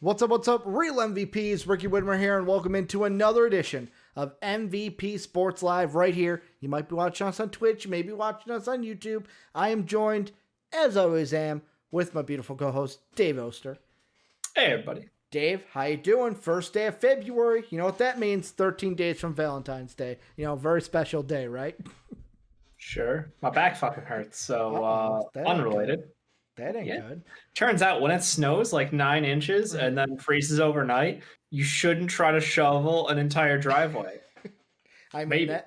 What's up, real MVPs? Ricky Widmer here, and welcome into another edition of MVP Sports Live right here. You might be watching us on Twitch, you may be watching us on YouTube. I am joined, as I always am, with my beautiful co-host, Dave Oster. Hey, everybody. Dave, how you doing? First day of February. You know what that means? 13 days from Valentine's Day. You know, very special day, right? Sure. My back fucking hurts, so unrelated. That ain't good. Turns out when it snows like 9 inches and then freezes overnight, you shouldn't try to shovel an entire driveway. I mean,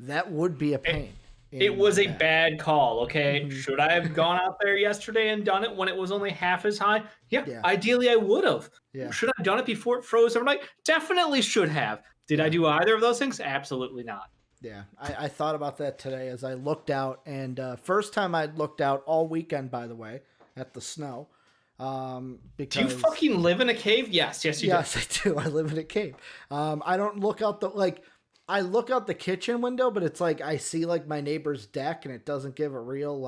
that would be a pain. It was a bad call, okay? Mm-hmm. Should I have gone out there yesterday and done it when it was only half as high? Yeah. Ideally I would have. Yeah. Should I have done it before it froze overnight? Definitely should have. Did I do either of those things? Absolutely not. Yeah, I thought about that today as I looked out, and first time I'd looked out all weekend, by the way, at the snow. Because do you fucking live in a cave? Yes, you do. Yes, I do. I live in a cave. I don't look out I look out the kitchen window, but it's like I see like my neighbor's deck, and it doesn't give a real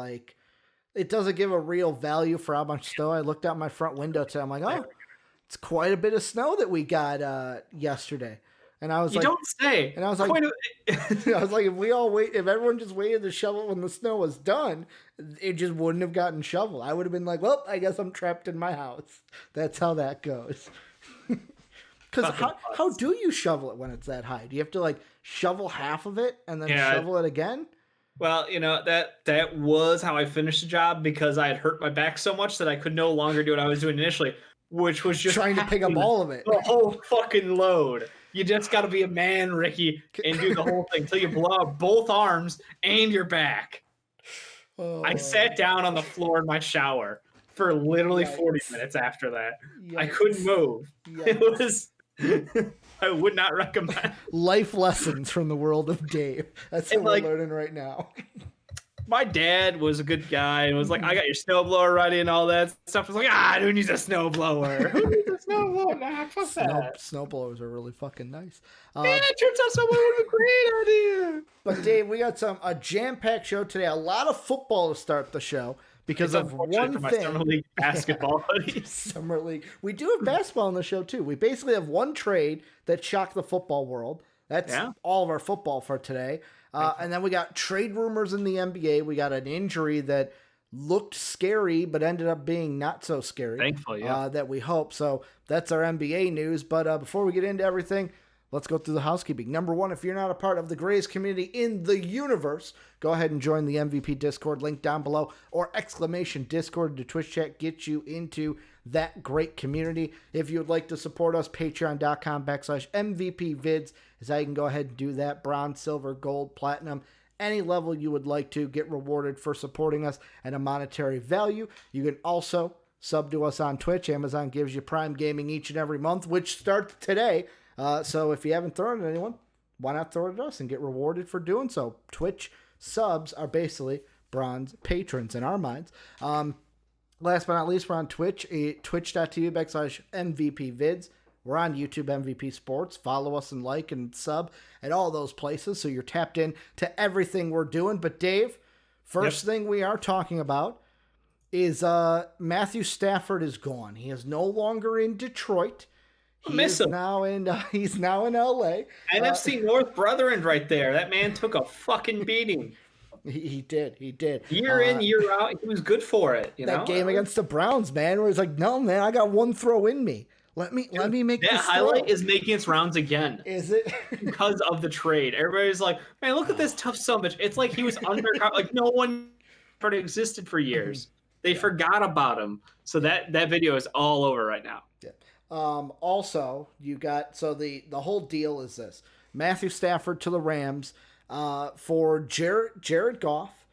value for how much snow. I looked out my front window today. I'm like, oh, it's quite a bit of snow that we got yesterday. And I was you don't say. And I was like, I was like, if everyone just waited to shovel when the snow was done, it just wouldn't have gotten shoveled. I would have been like, well, I guess I'm trapped in my house. That's how that goes. Because how do you shovel it when it's that high? Do you have to like shovel half of it and then shovel it again? Well, you know, that was how I finished the job because I had hurt my back so much that I could no longer do what I was doing initially, which was just trying to pick up all of it. The whole fucking load. You just got to be a man, Ricky, and do the whole thing until you blow out both arms and your back. Oh. I sat down on the floor in my shower for literally 40 minutes after that. Yikes. I couldn't move. Yikes. It was... I would not recommend. Life lessons from the world of Dave. That's what we're learning right now. My dad was a good guy and was like, I got your snowblower ready and all that stuff. I was like, who needs a snowblower? Who needs a snowblower? Nah, fuck that. Snowblowers are really fucking nice. It turns out someone would have a great idea. But Dave, we got a jam-packed show today. A lot of football to start the show because of one thing. My Summer League basketball buddies. Summer League. We do have basketball on the show too. We basically have one trade that shocked the football world. That's all of our football for today. And then we got trade rumors in the NBA. We got an injury that looked scary, but ended up being not so scary. Thankfully, that we hope. So that's our NBA news. But before we get into everything, let's go through the housekeeping. Number one, if you're not a part of the greatest community in the universe, go ahead and join the MVP Discord, link down below, or !Discord to Twitch chat, get you into that great community. If you would like to support us, patreon.com/MVPvids is how you can go ahead and do that. Bronze, silver, gold, platinum, any level you would like to get rewarded for supporting us at a monetary value. You can also sub to us on Twitch. Amazon gives you Prime Gaming each and every month, which starts today. So if you haven't thrown it at anyone, why not throw it at us and get rewarded for doing so? Twitch subs are basically bronze patrons in our minds. Last but not least, we're on Twitch, twitch.tv/MVPvids. We're on YouTube, MVP Sports. Follow us and like and sub at all those places so you're tapped in to everything we're doing. But Dave, first thing we are talking about is Matthew Stafford is gone. He is no longer in Detroit. He's now in LA. NFC North brethren right there. That man took a fucking beating. He did. Year in, year out, he was good for it. That game against the Browns, man, where he's like, no, man, I got one throw in me. Let me make this highlight is making its rounds again. Is it? Because of the trade. Everybody's like, man, look at this tough son of a bitch. It's like he was undercover. Like no one existed for years. They forgot about him. So that video is all over right now. Yeah. Also, you got the whole deal is this: Matthew Stafford to the Rams for Jared Goff,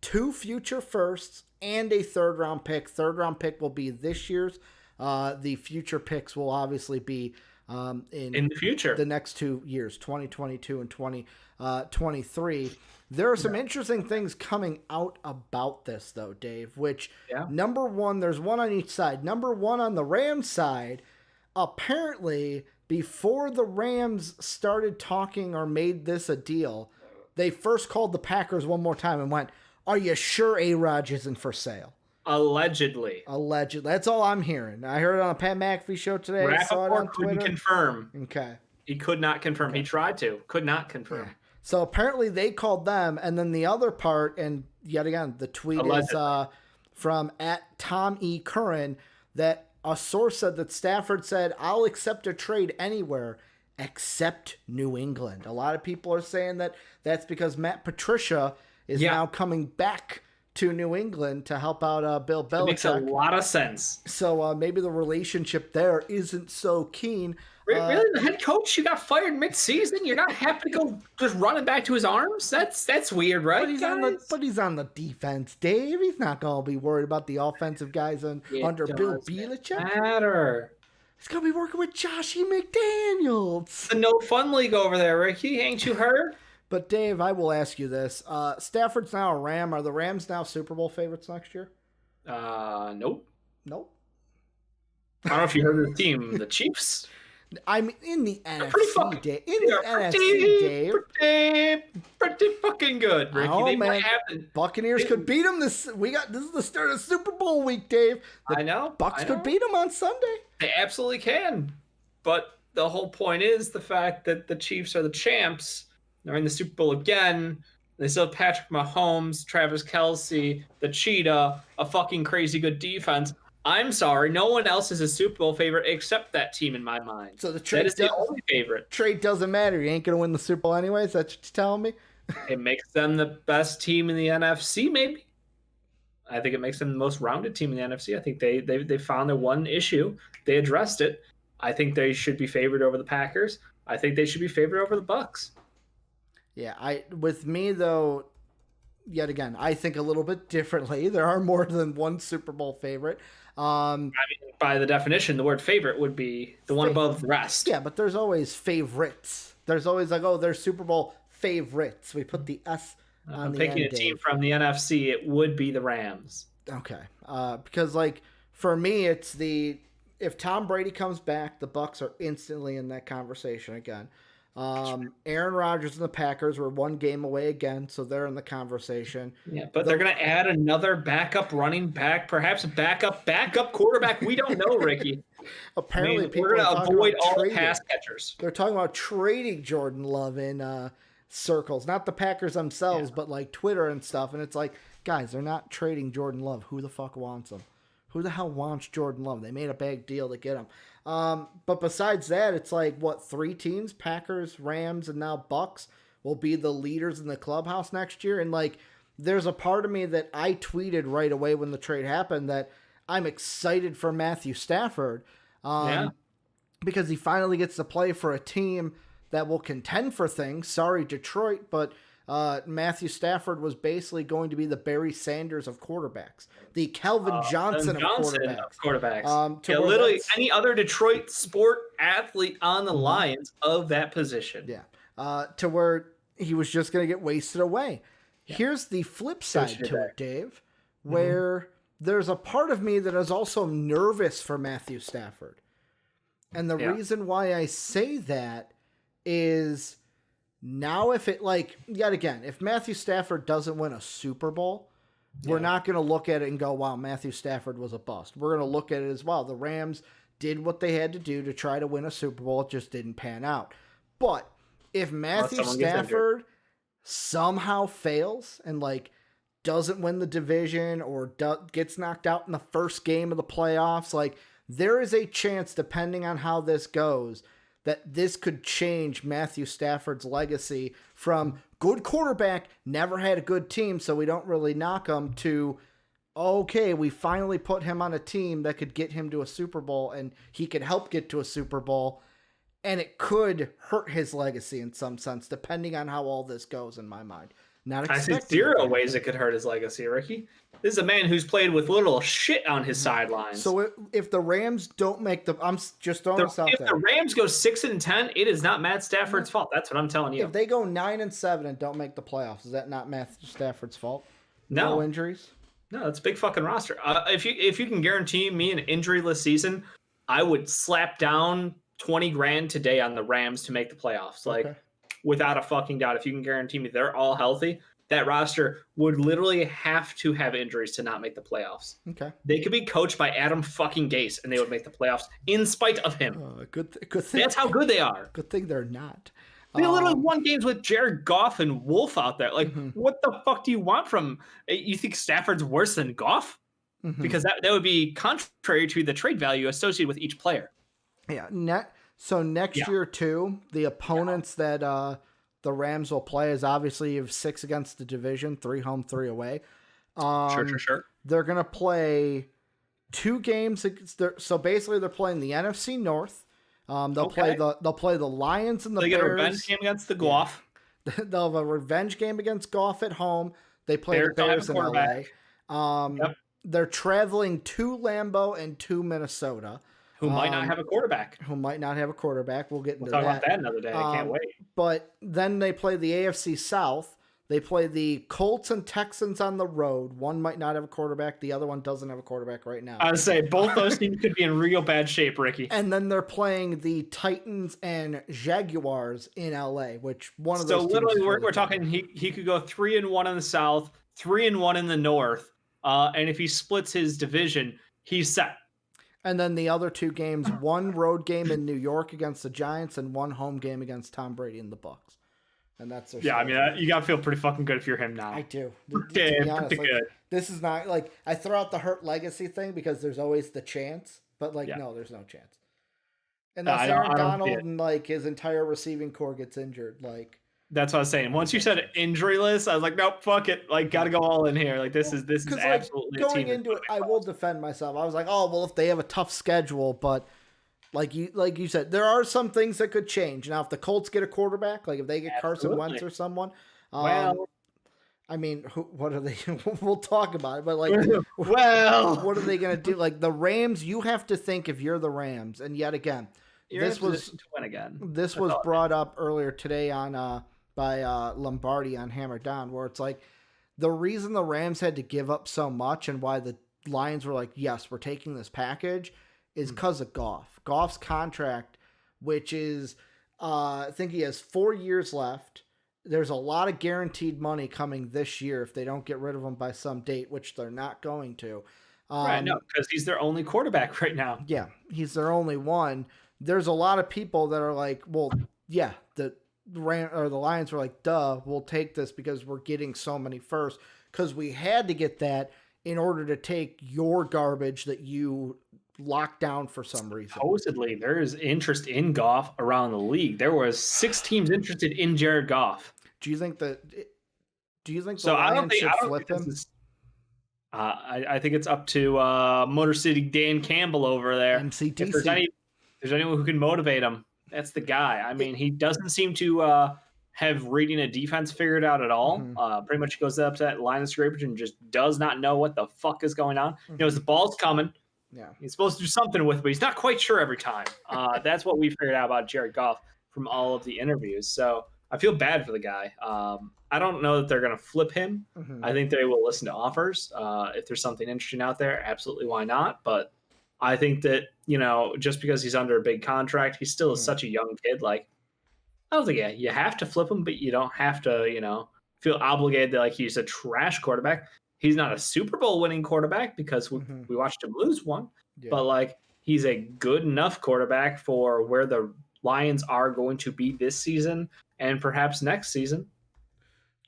2 future firsts and a third round pick. Third round pick will be this year's. The future picks will obviously be in the future, the next 2 years, 2022 and 2023. There are some interesting things coming out about this, though, Dave, which, number one, there's one on each side. Number one, on the Rams side, apparently, before the Rams started talking or made this a deal, they first called the Packers one more time and went, are you sure A-Rod isn't for sale? Allegedly. That's all I'm hearing. I heard it on a Pat McAfee show today. I saw it on Twitter. Couldn't confirm. Okay. He could not confirm. Okay. He tried to. Could not confirm. Yeah. So apparently they called them, and then the other part, and yet again, the tweet is from @Tom E. Curran, that a source said that Stafford said, "I'll accept a trade anywhere except New England." A lot of people are saying that that's because Matt Patricia is now coming back to New England to help out Bill Belichick. It makes a lot of sense. So maybe the relationship there isn't so keen. Really? The head coach, you got fired mid-season? You're not happy to go just running back to his arms? That's weird, right? But he's on the defense, Dave. He's not going to be worried about the offensive guys under Bill Belichick. Matter. He's going to be working with Joshy McDaniels. The no fun league over there, Ricky. Ain't you heard? But, Dave, I will ask you this. Stafford's now a Ram. Are the Rams now Super Bowl favorites next year? Nope. Nope. I don't know if you heard of the team, the Chiefs. I'm in the NFC, Dave. NFC, Dave. Pretty fucking good, Ricky. Oh, man. Buccaneers could beat them. This is the start of Super Bowl week, Dave. I know. Bucks could beat them on Sunday. They absolutely can. But the whole point is the fact that the Chiefs are the champs. They're in the Super Bowl again. They still have Patrick Mahomes, Travis Kelce, the Cheetah, a fucking crazy good defense. I'm sorry, no one else is a Super Bowl favorite except that team in my mind. So the trade is the only favorite. Trade doesn't matter. You ain't gonna win the Super Bowl anyways. That's what you're telling me. It makes them the best team in the NFC, maybe. I think it makes them the most rounded team in the NFC. I think they found their one issue. They addressed it. I think they should be favored over the Packers. I think they should be favored over the Bucks. Yeah, with me though, yet again, I think a little bit differently. There are more than one Super Bowl favorite. I mean, by the definition, the word favorite would be the one above the rest. Yeah, but there's always favorites. There's always they're Super Bowl favorites. We put the S on the end. Picking a team from the NFC, it would be the Rams. Okay, because for me, it's if Tom Brady comes back, the Bucks are instantly in that conversation again. Aaron Rodgers and the Packers were one game away again, so they're in the conversation. Yeah, but they're going to add another backup running back, perhaps a backup quarterback. We don't know, Ricky. Apparently, people we're going to avoid all the pass catchers. They're talking about trading Jordan Love in circles, not the Packers themselves, but like Twitter and stuff. And it's like, guys, they're not trading Jordan Love. Who the fuck wants him? Who the hell wants Jordan Love? They made a big deal to get him. But besides that, it's like, what, 3 teams, Packers, Rams, and now Bucks, will be the leaders in the clubhouse next year. And, there's a part of me that I tweeted right away when the trade happened that I'm excited for Matthew Stafford because he finally gets to play for a team that will contend for things. Sorry, Detroit, but Matthew Stafford was basically going to be the Barry Sanders of quarterbacks, the Kelvin Johnson of quarterbacks. Literally any other Detroit sport athlete on the Lions of that position. Yeah, to where he was just going to get wasted away. Yeah. Here's the flip side to it, Dave, where there's a part of me that is also nervous for Matthew Stafford. And the reason why I say that is... Now, if if Matthew Stafford doesn't win a Super Bowl, we're not going to look at it and go, wow, Matthew Stafford was a bust. We're going to look at it as, well, the Rams did what they had to do to try to win a Super Bowl. It just didn't pan out. But if Matthew Stafford somehow fails and, doesn't win the division or gets knocked out in the first game of the playoffs, there is a chance, depending on how this goes, that this could change Matthew Stafford's legacy from good quarterback, never had a good team, so we don't really knock him, to, okay, we finally put him on a team that could get him to a Super Bowl, and he could help get to a Super Bowl, and it could hurt his legacy in some sense, depending on how all this goes, in my mind. I see 0 ways it could hurt his legacy, Ricky. This is a man who's played with little shit on his sidelines. So if the Rams don't make I'm just throwing this out there. If the Rams go 6-10, it is not Matt Stafford's fault. That's what I'm telling you. If they go 9-7 and don't make the playoffs, is that not Matt Stafford's fault? No injuries? No, it's a big fucking roster. If you can guarantee me an injuryless season, I would slap down $20,000 today on the Rams to make the playoffs. Without a fucking doubt. If you can guarantee me they're all healthy, that roster would literally have to have injuries to not make the playoffs. Okay. They could be coached by Adam fucking Gase, and they would make the playoffs in spite of him. Good thing. That's how good they are. Good thing they're not. They literally won games with Jared Goff and Wolf out there. Like, what the fuck do you want from? You think Stafford's worse than Goff? Because that would be contrary to the trade value associated with each player. Yeah. So next year too, the opponents that the Rams will play is obviously you have 6 against the division, 3 home, 3 away. Sure. They're gonna play 2 games. So basically, they're playing the NFC North. They'll play the Lions and the Bears. They get a revenge game against the Goff. They'll have a revenge game against Goff at home. They play the Bears in LA. They're traveling to Lambeau and to Minnesota. Who might not have a quarterback. We'll get into We'll talk about that another day. I can't wait. But then they play the AFC South. They play the Colts and Texans on the road. One might not have a quarterback. The other one doesn't have a quarterback right now. I would say both those teams could be in real bad shape, Ricky. And then they're playing the Titans and Jaguars in LA, which one of those teams. So literally, we're talking he could go 3-1 in the South, 3-1 in the North, and if he splits his division, he's set. And then the other 2 games, 1 road game in New York against the Giants and 1 home game against Tom Brady and the Bucs. And that's their I mean, you got to feel pretty fucking good if you're him now. I do. Pretty good. This is not, like, I throw out the hurt legacy thing because there's always the chance. But, no, there's no chance. And that's Aaron Donald and, his entire receiving core gets injured. That's what I was saying. Once you said injury list, I was like, nope, fuck it. Got to go all in here. This is absolutely going into it. I will defend myself. I was like, oh well, if they have a tough schedule, but like you said, there are some things that could change. Now, if the Colts get a quarterback, if they get Carson Wentz or someone, I mean, what are they? We'll talk about it, but what are they going to do? The Rams, you have to think if you're the Rams, and yet again, this was brought up earlier today on by Lombardi on Hammer Down, where it's the reason the Rams had to give up so much and why the Lions were like, yes, we're taking this package is because of Goff. Goff's contract, which is, I think he has 4 years left. There's a lot of guaranteed money coming this year if they don't get rid of him by some date, which they're not going to. Right, no, because he's their only quarterback right now. Yeah, he's their only one. There's a lot of people that are like, well, yeah, the Lions were like, duh, we'll take this because we're getting so many first, because we had to get that in order to take your garbage that you locked down for some reason. Supposedly, there is interest in Goff around the league. There was 6 teams interested in Jared Goff. Do you think the Lions should flip him? I think it's up to Motor City Dan Campbell over there. MCDC. If there's anyone who can motivate him, that's the guy. I mean, he doesn't seem to have reading a defense figured out at all. Pretty much goes up to that line of scrimmage and just does not know what the fuck is going on. He knows the ball's coming. Yeah, he's supposed to do something with it, but he's not quite sure every time. That's what we figured out about Jared Goff from all of the interviews. So I feel bad for the guy. I don't know that they're going to flip him. I think they will listen to offers. If there's something interesting out there, absolutely, why not? But I think that, just because he's under a big contract, he still is such a young kid. I don't think you have to flip him, but you don't have to, feel obligated that he's a trash quarterback. He's not a Super Bowl winning quarterback because we watched him lose one, but he's a good enough quarterback for where the Lions are going to be this season and perhaps next season.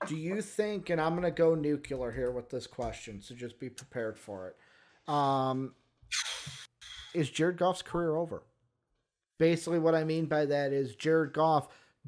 Do you think, and I'm going to go nuclear here with this question, so just be prepared for it. Is Jared Goff's career over? Basically what I mean by that is Jared Goff,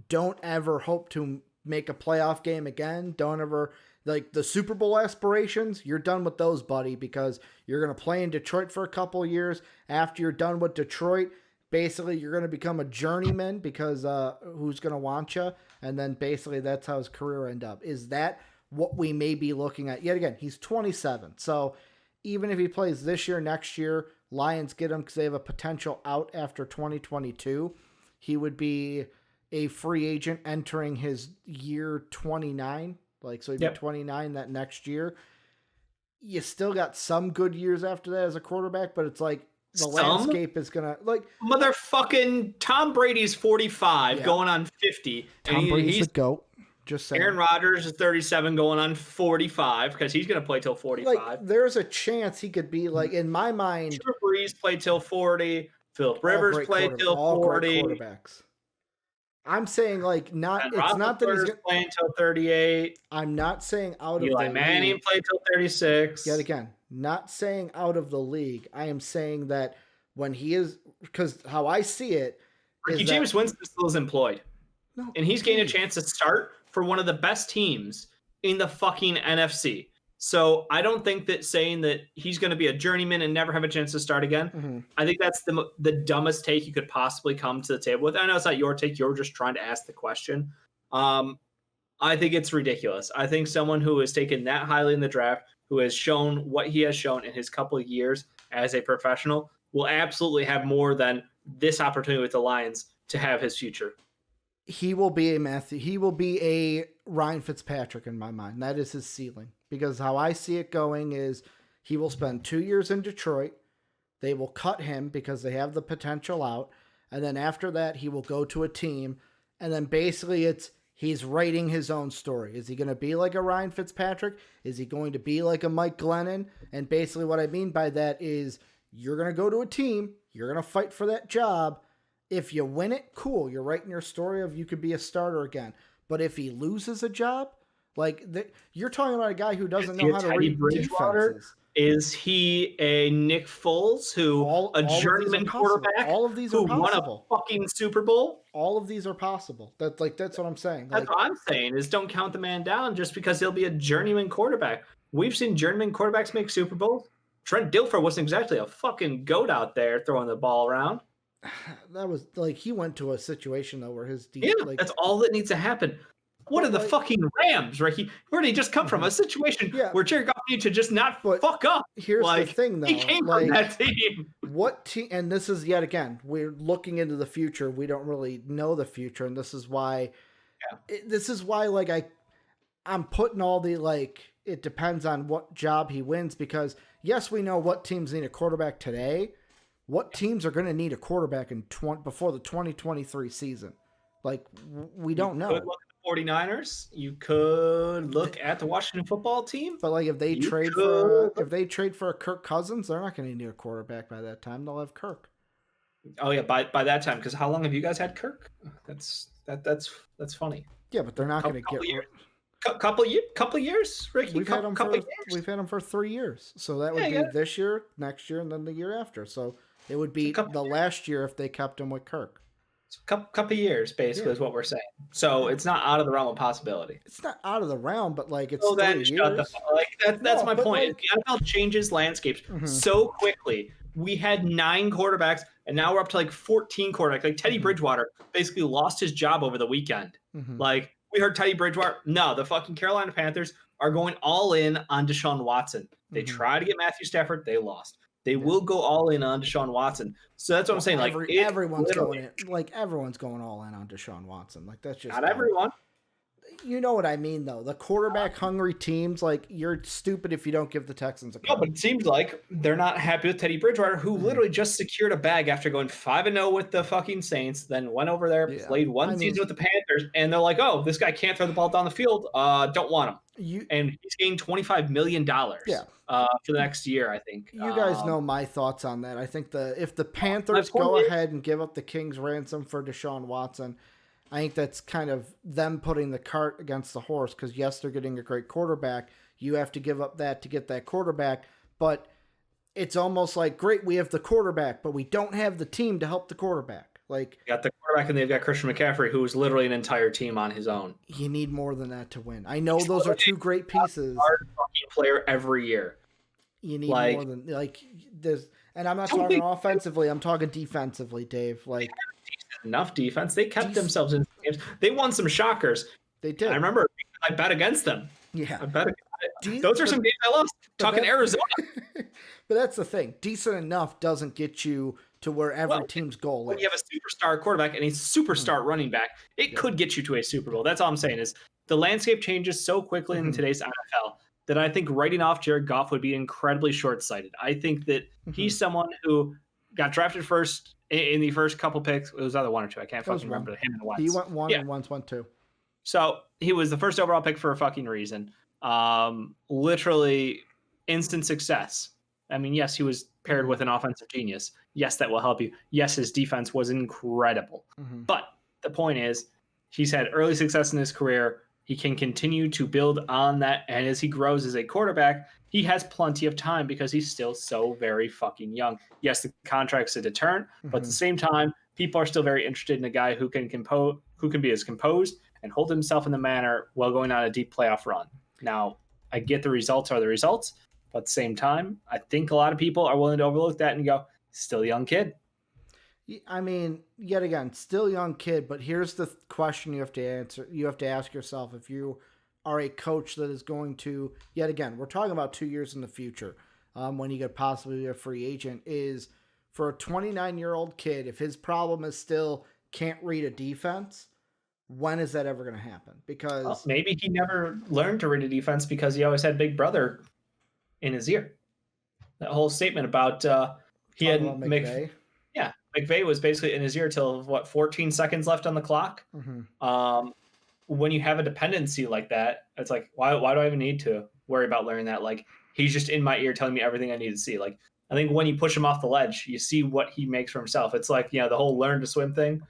don't ever hope to make a playoff game again. Don't ever, the Super Bowl aspirations, you're done with those, buddy, because you're going to play in Detroit for a couple of years. After you're done with Detroit, basically you're going to become a journeyman because who's going to want you? And then basically that's how his career end up. Is that what we may be looking at? Yet again, he's 27. So even if he plays this year, next year, Lions get him because they have a potential out after 2022. He would be a free agent entering his year 29. So he'd be 29 that next year. You still got some good years after that as a quarterback, but it's landscape is going to motherfucking Tom Brady's 45 going on 50. Tom Brady's the GOAT. Just saying. Aaron Rodgers is 37 going on 45 because he's going to play till 45. Like, there's a chance he could be, like, in my mind. Drew Brees played till 40. Philip Rivers played till 40. All great quarterbacks. I'm saying, like, it's not that he's playing till 38. I'm not saying out of Eli Manning played till 36. Yet again, not saying out of the league. I am saying that when he is, because how I see it, Ricky James Winston still is employed. No, and he's getting a chance to start for one of the best teams in the fucking NFC. So I don't think that saying that he's going to be a journeyman and never have a chance to start again, I think that's the dumbest take you could possibly come to the table with. I know it's not your take. You're just trying to ask the question. I think it's ridiculous. I think someone who is taken that highly in the draft, who has shown what he has shown in his couple of years as a professional, will absolutely have more than this opportunity with the Lions to have his future. He will be a Ryan Fitzpatrick in my mind. That is his ceiling. Because how I see it going is he will spend 2 years in Detroit. They will cut him because they have the potential out. And then after that, he will go to a team. And then basically he's writing his own story. Is he going to be like a Ryan Fitzpatrick? Is he going to be like a Mike Glennon? And basically what I mean by that is you're going to go to a team. You're going to fight for that job. If you win it, cool. You're writing your story of you could be a starter again. But if he loses a job, you're talking about a guy who doesn't know how to read defenses. Is he a Nick Foles, a journeyman quarterback? All of these are possible. Won a fucking Super Bowl? All of these are possible. That's what I'm saying. That's what I'm saying is don't count the man down just because he'll be a journeyman quarterback. We've seen journeyman quarterbacks make Super Bowls. Trent Dilfer wasn't exactly a fucking goat out there throwing the ball around. That was he went to a situation though where his that's all that needs to happen. What are the fucking Rams, Ricky? Where did he just come from? A situation where Jared Goff needs to just not fuck up. Here's the thing, though. He came from that team. What team? And this is yet again, we're looking into the future. We don't really know the future, and this is why. I'm putting all the it depends on what job he wins because yes, we know what teams need a quarterback today. What teams are going to need a quarterback before the 2023 season? We don't know. Could look at the 49ers. You could look at the Washington football team. But if they trade for a Kirk Cousins, they're not going to need a quarterback by that time. They'll have Kirk. Oh yeah, by that time. Because how long have you guys had Kirk? That's funny. Yeah, but they're not going to get. Couple years, Ricky. We've had him for 3 years. So that would be this year, next year, and then the year after. So it would be the last year if they kept him with Kirk. Couple years, basically, is what we're saying. So it's not out of the realm of possibility. It's not out of the realm, but it's 3 years. That's my point. The NFL changes landscapes so quickly. We had 9 quarterbacks, and now we're up to 14 quarterbacks. Teddy Bridgewater basically lost his job over the weekend. We heard Teddy Bridgewater. No, the fucking Carolina Panthers are going all in on Deshaun Watson. They tried to get Matthew Stafford. They lost. They will go all in on Deshaun Watson. So that's what I'm saying. Everyone's going in. Everyone's going all in on Deshaun Watson. That's just not everyone. You know what I mean, though. The quarterback-hungry teams, you're stupid if you don't give the Texans a call. No, but it seems like they're not happy with Teddy Bridgewater, who literally just secured a bag after going 5-0 with the fucking Saints, then went over there, played one season with the Panthers, and they're like, oh, this guy can't throw the ball down the field. Don't want him. And he's getting $25 million for the next year, I think. You guys know my thoughts on that. I think if the Panthers go ahead and give up the King's ransom for Deshaun Watson, I think that's kind of them putting the cart against the horse because, yes, they're getting a great quarterback. You have to give up that to get that quarterback. But it's almost great, we have the quarterback, but we don't have the team to help the quarterback. You got the quarterback, and they've got Christian McCaffrey, who is literally an entire team on his own. You need more than that to win. I know those are two great pieces. Hard fucking player every year. You need more than this. And I'm not talking offensively. I'm talking defensively, Dave. Enough defense. They kept themselves in games. They won some shockers. They did. I remember I bet against them. Yeah. I bet those are some games I lost. Talking Arizona. But that's the thing. Decent enough doesn't get you to where every team's goal is. When you have a superstar quarterback and a superstar running back, it could get you to a Super Bowl. That's all I'm saying is the landscape changes so quickly in today's NFL that I think writing off Jared Goff would be incredibly short-sighted. I think that he's someone who got drafted first in the first couple picks. It was either 1 or 2. I can't fucking remember him and once. He went 1 and once went 2. So he was the first overall pick for a fucking reason. Literally instant success. I mean, yes, he was paired with an offensive genius. Yes, that will help you. Yes, his defense was incredible. But the point is, he's had early success in his career. He can continue to build on that. And as he grows as a quarterback, he has plenty of time because he's still so very fucking young. Yes, the contract's a deterrent, but at the same time, people are still very interested in a guy who can be as composed and hold himself in the manner while going on a deep playoff run. Now, I get the results are the results, but at the same time, I think a lot of people are willing to overlook that and go, still a young kid. I mean, yet again, still young kid, but here's the question you have to answer. You have to ask yourself if you are a coach that is going to, yet again, we're talking about 2 years in the future when you could possibly be a free agent, is for a 29-year-old kid, if his problem is still can't read a defense, when is that ever going to happen? Because maybe he never learned to read a defense because he always had Big Brother in his ear. That whole statement about he had McVay. Yeah, McVay was basically in his ear till 14 seconds left on the clock. When you have a dependency like that, it's like, why do I even need to worry about learning that? Like, he's just in my ear telling me everything I need to see. Like, I think when you push him off the ledge, you see what he makes for himself. It's like, the whole learn to swim thing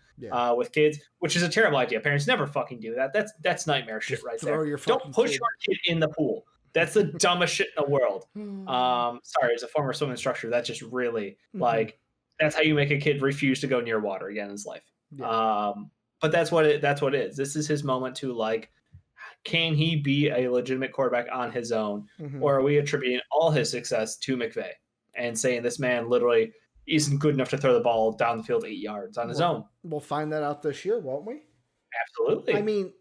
with kids, which is a terrible idea. Parents never fucking do that. That's nightmare shit right there. Don't push your kid in the pool. That's the dumbest shit in the world. Sorry, as a former swim instructor, that's just really like, that's how you make a kid refuse to go near water again in his life. But that's what it is. This is his moment to, like, can he be a legitimate quarterback on his own? Or are we attributing all his success to McVay and saying this man literally isn't good enough to throw the ball down the field 8 yards on his own? We'll find that out this year, won't we? Absolutely. I mean,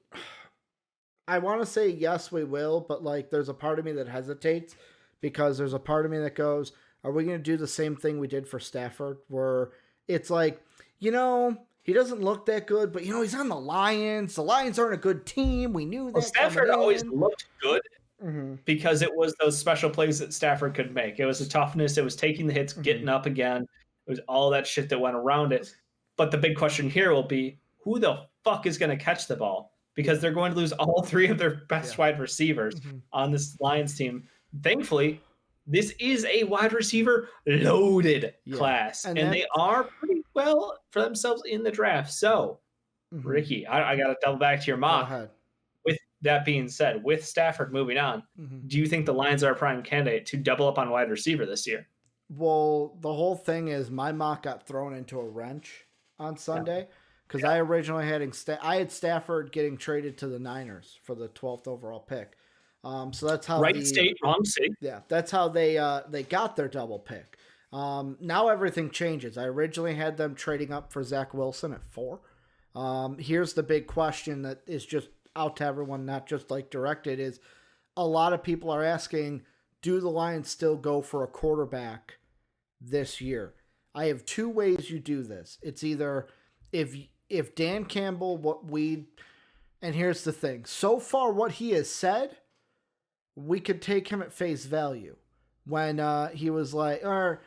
I want to say yes, we will, but like, there's a part of me that hesitates because there's a part of me that goes, are we going to do the same thing we did for Stafford, where it's like, he doesn't look that good, but he's on the Lions. The Lions aren't a good team. We knew that. Well, Stafford always looked good because it was those special plays that Stafford could make. It was the toughness. It was taking the hits, getting up again. It was all that shit that went around it. But the big question here will be, who the fuck is going to catch the ball? Because they're going to lose all three of their best wide receivers on this Lions team. Thankfully, this is a wide receiver loaded class, and they are pretty well for themselves in the draft. So, Ricky, I got to double back to your mock. With that being said, with Stafford moving on, do you think the Lions are a prime candidate to double up on wide receiver this year? Well, the whole thing is my mock got thrown into a wrench on Sunday because I originally had Stafford getting traded to the Niners for the 12th overall pick. So that's how state, wrong state. Yeah, that's how they got their double pick. Now everything changes. I originally had them trading up for Zach Wilson at 4. Here's the big question that is just out to everyone, not just like directed, is a lot of people are asking, do the Lions still go for a quarterback this year? I have 2 ways you do this. It's either if Dan Campbell, and here's the thing. So far what he has said, we could take him at face value when he was like, or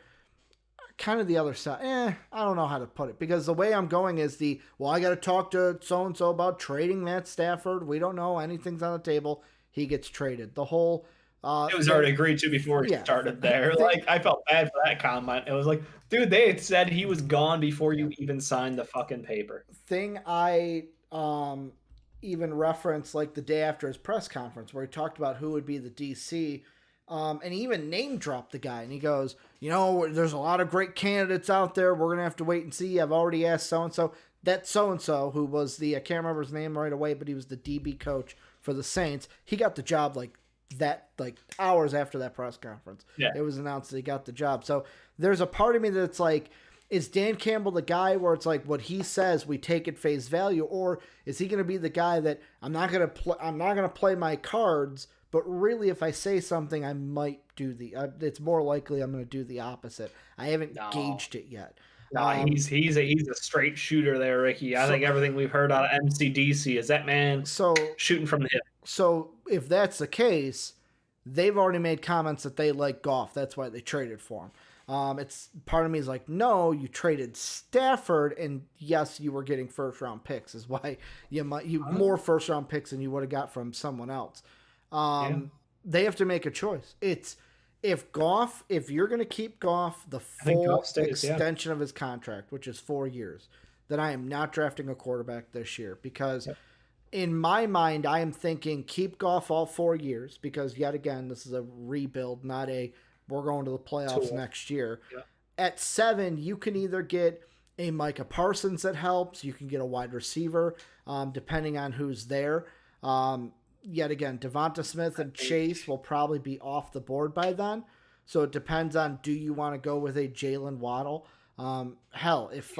kind of the other side. I don't know how to put it, because the way I'm going is I got to talk to so-and-so about trading Matt Stafford. We don't know. Anything's on the table. He gets traded. The whole... it was already agreed to before he started there. I felt bad for that comment. It was like, dude, they had said he was gone before you even signed the fucking paper. Thing I even referenced like the day after his press conference where he talked about who would be the DC, and he even name dropped the guy, and he goes, there's a lot of great candidates out there. We're going to have to wait and see. I've already asked so-and-so. That so-and-so who was I can't remember his name right away, but he was the DB coach for the Saints. He got the job like hours after that press conference. It was announced that he got the job. So there's a part of me that's like, is Dan Campbell the guy where it's like what he says we take at face value, or is he going to be the guy that I'm not going to play my cards, but really if I say something I might do it's more likely I'm going to do the opposite. I haven't gauged it yet. No, he's a straight shooter there, Ricky. I think everything we've heard out of MCDC is that man shooting from the hip. So if that's the case, they've already made comments that they like Goff. That's why they traded for him. It's part of me is like, no, you traded Stafford, and yes, you were getting first round picks, is why you more first round picks than you would have got from someone else. They have to make a choice. It's if you're going to keep Goff the full extension of his contract, which is 4 years, then I am not drafting a quarterback this year because. Yep. In my mind, I am thinking keep Goff all 4 years because, yet again, this is a rebuild, not a we're going to the playoffs next year. Yeah. At 7, you can either get a Micah Parsons that helps. You can get a wide receiver, depending on who's there. Yet again, Devonta Smith and Chase will probably be off the board by then. So it depends on do you want to go with a Jalen Waddle? Hell, if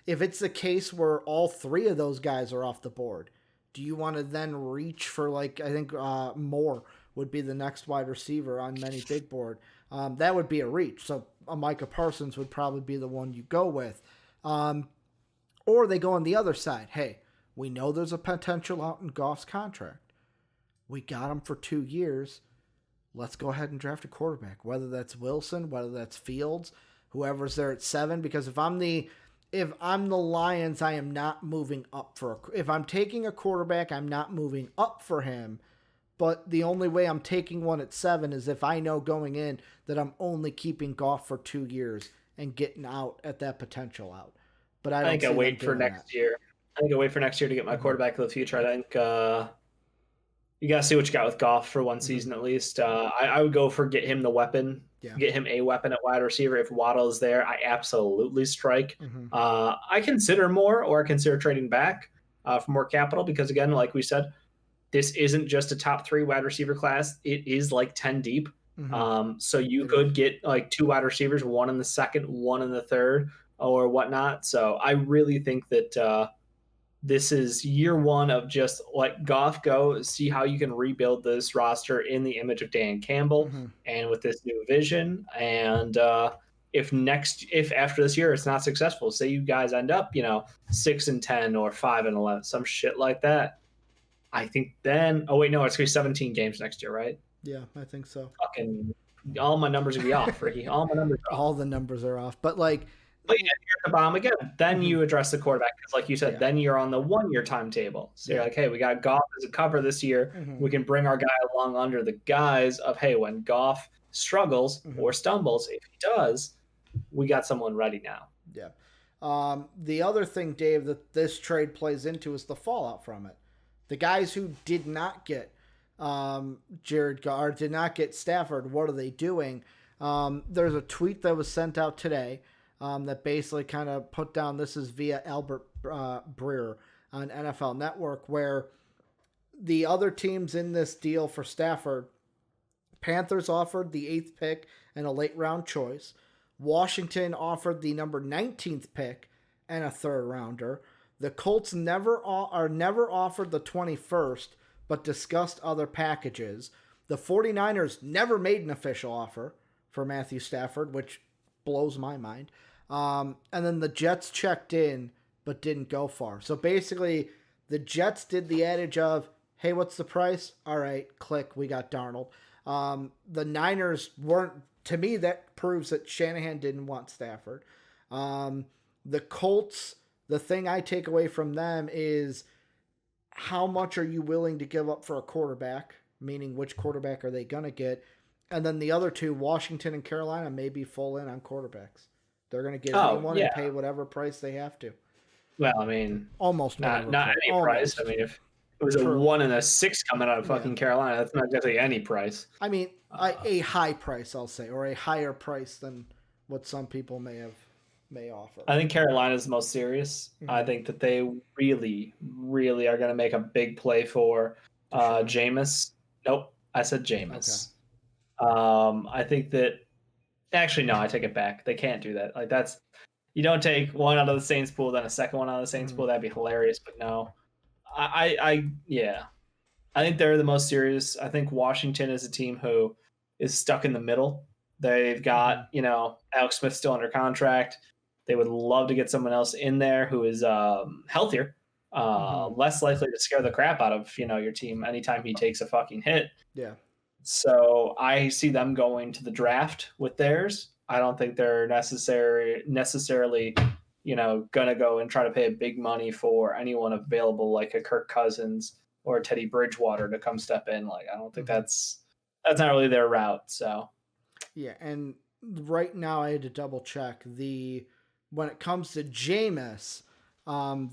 it's the case where all 3 of those guys are off the board, do you want to then reach for I think Moore would be the next wide receiver on many big board. That would be a reach. So a Micah Parsons would probably be the one you go with. Or they go on the other side. Hey, we know there's a potential out in Goff's contract. We got him for 2 years. Let's go ahead and draft a quarterback, whether that's Wilson, whether that's Fields, whoever's there at 7. Because if I'm the Lions, I am not moving up if I'm taking a quarterback, I'm not moving up for him. But the only way I'm taking one at 7 is if I know going in that I'm only keeping Goff for 2 years and getting out at that potential out. But I think I wait for next year. I think I wait for next year to get my quarterback of the future. I think you got to see what you got with Goff for one season at least. I would go for get him the weapon. Yeah. Get him a weapon at wide receiver. If Waddle is there, I absolutely strike. I consider more or consider trading back for more capital because, again, like we said, this isn't just a top 3 wide receiver class. It is 10 deep. So you could get 2 wide receivers, 1 in the second, 1 in the third or whatnot. So I really think that this is year 1 of just let Goff go, see how you can rebuild this roster in the image of Dan Campbell and with this new vision. And if after this year it's not successful, say you guys end up, 6-10 or 5-11, some shit like that. I think then, it's going to be 17 games next year, right? Yeah, I think so. Fucking all my numbers will be off, Ricky. All my numbers are off. All the numbers are off. But But you're at the bottom again. Then you address the quarterback because, like you said, then you're on the 1-year timetable. So you're like, hey, we got Goff as a cover this year. We can bring our guy along under the guise of, hey, when Goff struggles or stumbles, if he does, we got someone ready now. Yeah. The other thing, Dave, that this trade plays into is the fallout from it. The guys who did not get Jared Goff or did not get Stafford, what are they doing? There's a tweet that was sent out today that basically kind of put down, this is via Albert Breer on NFL Network, where the other teams in this deal for Stafford, Panthers offered the 8th pick and a late round choice. Washington offered the number 19th pick and a 3rd rounder. The Colts never offered the 21st, but discussed other packages. The 49ers never made an official offer for Matthew Stafford, which blows my mind. And then the Jets checked in, but didn't go far. So basically, the Jets did the adage of, hey, what's the price? All right, click, we got Darnold. The Niners weren't, to me, that proves that Shanahan didn't want Stafford. The Colts, the thing I take away from them is how much are you willing to give up for a quarterback, meaning which quarterback are they going to get? And then the other two, Washington and Carolina, may be full in on quarterbacks. They're going to get anyone and pay whatever price they have to. Well, I mean, almost not any price. I mean, if it was a 1 and a 6 coming out of fucking Carolina, that's not exactly any price. I mean, a high price, I'll say, or a higher price than what some people may offer. I think Carolina is the most serious. I think that they really, really are going to make a big play for Jameis. Nope, I said Jameis. Okay. I think that actually no, I take it back. They can't do that. Like that's you don't take one out of the Saints pool, then a second one out of the Saints pool. That'd be hilarious. But no, I think they're the most serious. I think Washington is a team who is stuck in the middle. They've got Alex Smith still under contract. They would love to get someone else in there who is healthier, less likely to scare the crap out of your team anytime he takes a fucking hit. Yeah. So I see them going to the draft with theirs. I don't think they're necessarily, gonna go and try to pay big money for anyone available like a Kirk Cousins or a Teddy Bridgewater to come step in. Like, I don't think that's not really their route. So yeah, and right now I had to double check when it comes to Jameis,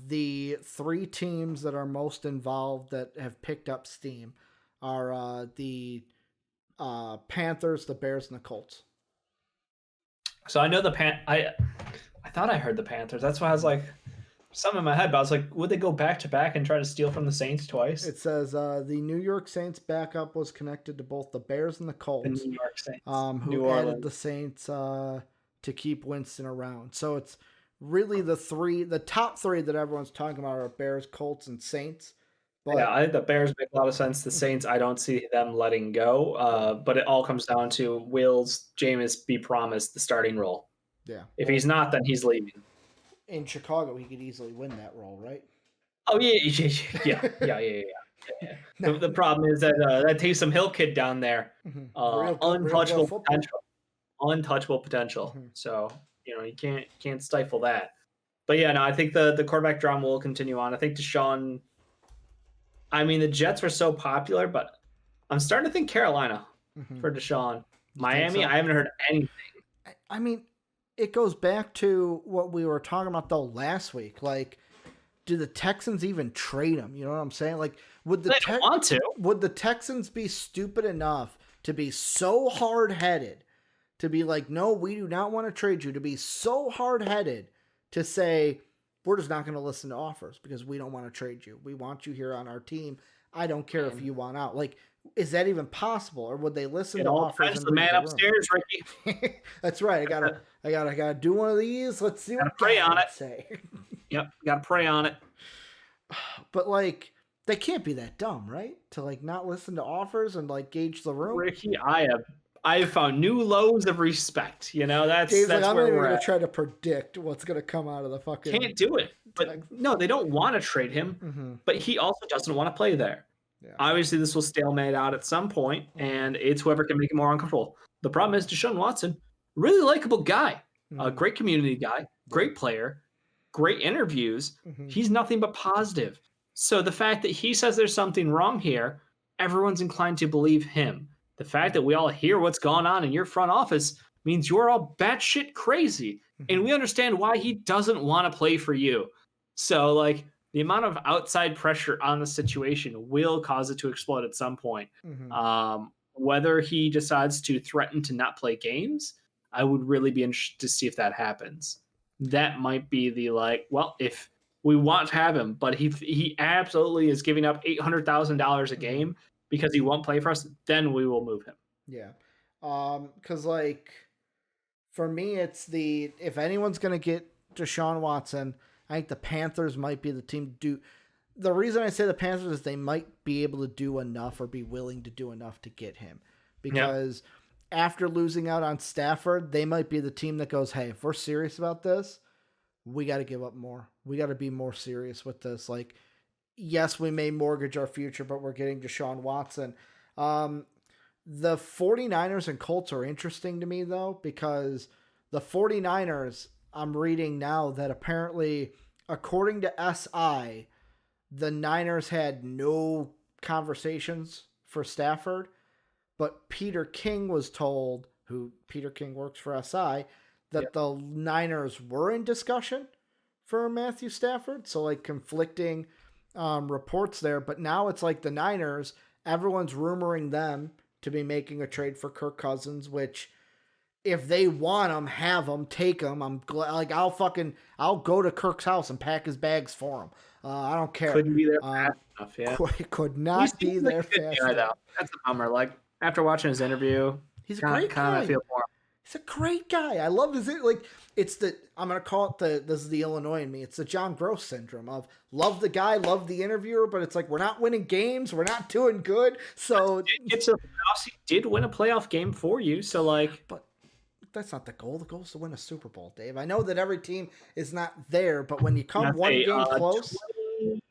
the 3 teams that are most involved that have picked up steam are the Panthers, the Bears, and the Colts. So I know I thought I heard the Panthers. That's why I was like, something in my head, but I was like, would they go back to back and try to steal from the Saints twice? It says the New York Saints backup was connected to both the Bears and the Colts. The New York Saints. Who added the Saints to keep Winston around. So it's really the top 3 that everyone's talking about are Bears, Colts, and Saints. But yeah, I think the Bears make a lot of sense. The Saints, I don't see them letting go. But it all comes down to, will Jameis be promised the starting role? Yeah. If he's not, then he's leaving. In Chicago, he could easily win that role, right? Oh, yeah. No. The problem is that Taysom Hill kid down there, untouchable potential. So, you can't stifle that. But yeah, no, I think the quarterback drama will continue on. I think Deshaun. I mean, the Jets were so popular, but I'm starting to think Carolina for Deshaun. Miami, I haven't heard anything. I mean, it goes back to what we were talking about though last week. Like, do the Texans even trade him? You know what I'm saying? Like, would the Texans be stupid enough to be so hard-headed to be like, no, we do not want to trade you, to be so hard-headed to say, we're just not going to listen to offers because we don't want to trade you. We want you here on our team. I don't care if you want out. Like, is that even possible? Or would they listen to offers? It's the man upstairs, Ricky. That's right. I gotta do one of these. Let's see what pray on it. Say. Yep, gotta pray on it. But like, they can't be that dumb, right? To like not listen to offers and like gauge the room. Ricky, I have found new lows of respect. That's Dave's that's like, where I'm we're gonna at. try to predict what's gonna come out of the fucking. Can't do it. But no, they don't want to trade him. But he also doesn't want to play there. Yeah. Obviously, this will stalemate out at some point, and it's whoever can make it more uncomfortable. The problem is Deshaun Watson, really likable guy, a great community guy, great player, great interviews. He's nothing but positive. So the fact that he says there's something wrong here, everyone's inclined to believe him. The fact that we all hear what's going on in your front office means you're all batshit crazy. And we understand why he doesn't want to play for you. So, like, the amount of outside pressure on the situation will cause it to explode at some point. Whether he decides to threaten to not play games, I would really be interested to see if that happens. That might be the, like, well, if we want to have him, but he absolutely is giving up $800,000 a game because he won't play for us, then we will move him. Yeah. Because, like, for me, it's if anyone's going to get Deshaun Watson, I think the Panthers might be the team to do. The reason I say the Panthers is they might be able to do enough or be willing to do enough to get him. Because after losing out on Stafford, they might be the team that goes, hey, if we're serious about this, we got to give up more. We got to be more serious with this. Like, yes, we may mortgage our future, but we're getting Deshaun Watson. The 49ers and Colts are interesting to me, though, because the 49ers, I'm reading now that apparently, according to SI, the Niners had no conversations for Stafford, but Peter King was told, Peter King works for SI, that the Niners were in discussion for Matthew Stafford. So, like, conflicting reports there. But now it's like the Niners, everyone's rumoring them to be making a trade for Kirk Cousins, which if they want him, have him, take him. I'm glad. Like, I'll go to Kirk's house and pack his bags for him. I don't care. Couldn't be there fast enough. Yeah, could not be there fast enough. That's a bummer. Like, after watching his interview, he's a great guy. Kind of feel for him. He's a great guy. I love his, like, I'm going to call it this is the Illinois in me. It's the John Gross syndrome of love the guy, love the interviewer, but it's like, we're not winning games. We're not doing good. So he did win a playoff game for you. So, like, but that's not the goal. The goal is to win a Super Bowl, Dave. I know that every team is not there, but when you come one game close.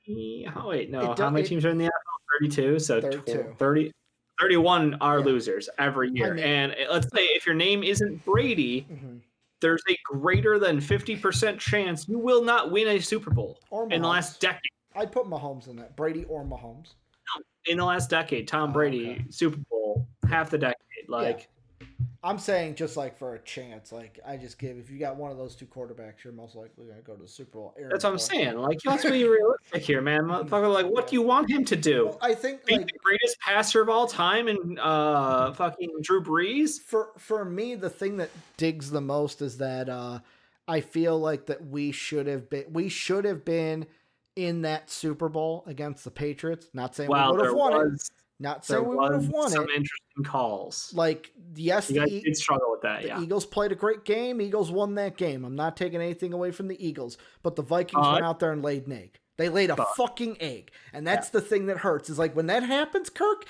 20, oh, wait, no. How many teams are in the NFL? 32. So 32. 30. 31 are losers every year. And let's say if your name isn't Brady, there's a greater than 50% chance you will not win a Super Bowl in the last decade. I'd put Mahomes in that. Brady or Mahomes. In the last decade, Tom Brady, Super Bowl, half the decade. Like, I'm saying just like for a chance, like I just give, if you got one of those two quarterbacks, you're most likely going to go to the Super Bowl. That's what I'm saying. Like, let's be realistic here, man. Motherfucker, like, what do you want him to do? Well, I think be the greatest passer of all time and fucking Drew Brees? For me, the thing that digs the most is that I feel like that we should have been in that Super Bowl against the Patriots. Not saying we would have won it. Not saying we would have won it. Some interesting calls. Like, yes, you guys did struggle with that. The Eagles played a great game. Eagles won that game. I'm not taking anything away from the Eagles, but the Vikings went out there and laid an egg. They laid a fucking egg, and that's the thing that hurts. Is like when that happens, Kirk.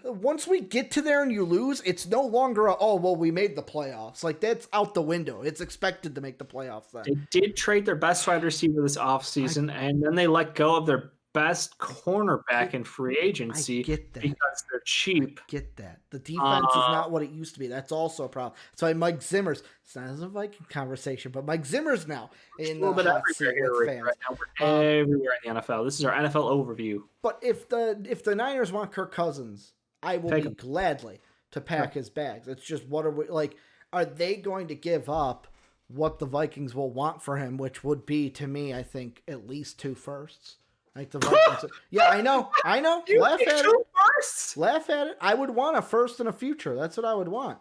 Once we get to there and you lose, it's no longer we made the playoffs. Like that's out the window. It's expected to make the playoffs. Then they did trade their best wide receiver this offseason, and then they let go of their best cornerback in free agency. I get that because they're cheap. I get that the defense is not what it used to be. That's also a problem. That's why Mike Zimmer's. It's not as a Viking conversation, but Mike Zimmer's now in the hot seat with fans. Right now. We're everywhere in the NFL. This is our NFL overview. But if the Niners want Kirk Cousins, I will be gladly to pack his bags. It's just what are we like? Are they going to give up what the Vikings will want for him, which would be to me, I think, at least 2 firsts. Like the Vikings. Yeah, I know. Laugh at it. Laugh at it. I would want a first and a future. That's what I would want.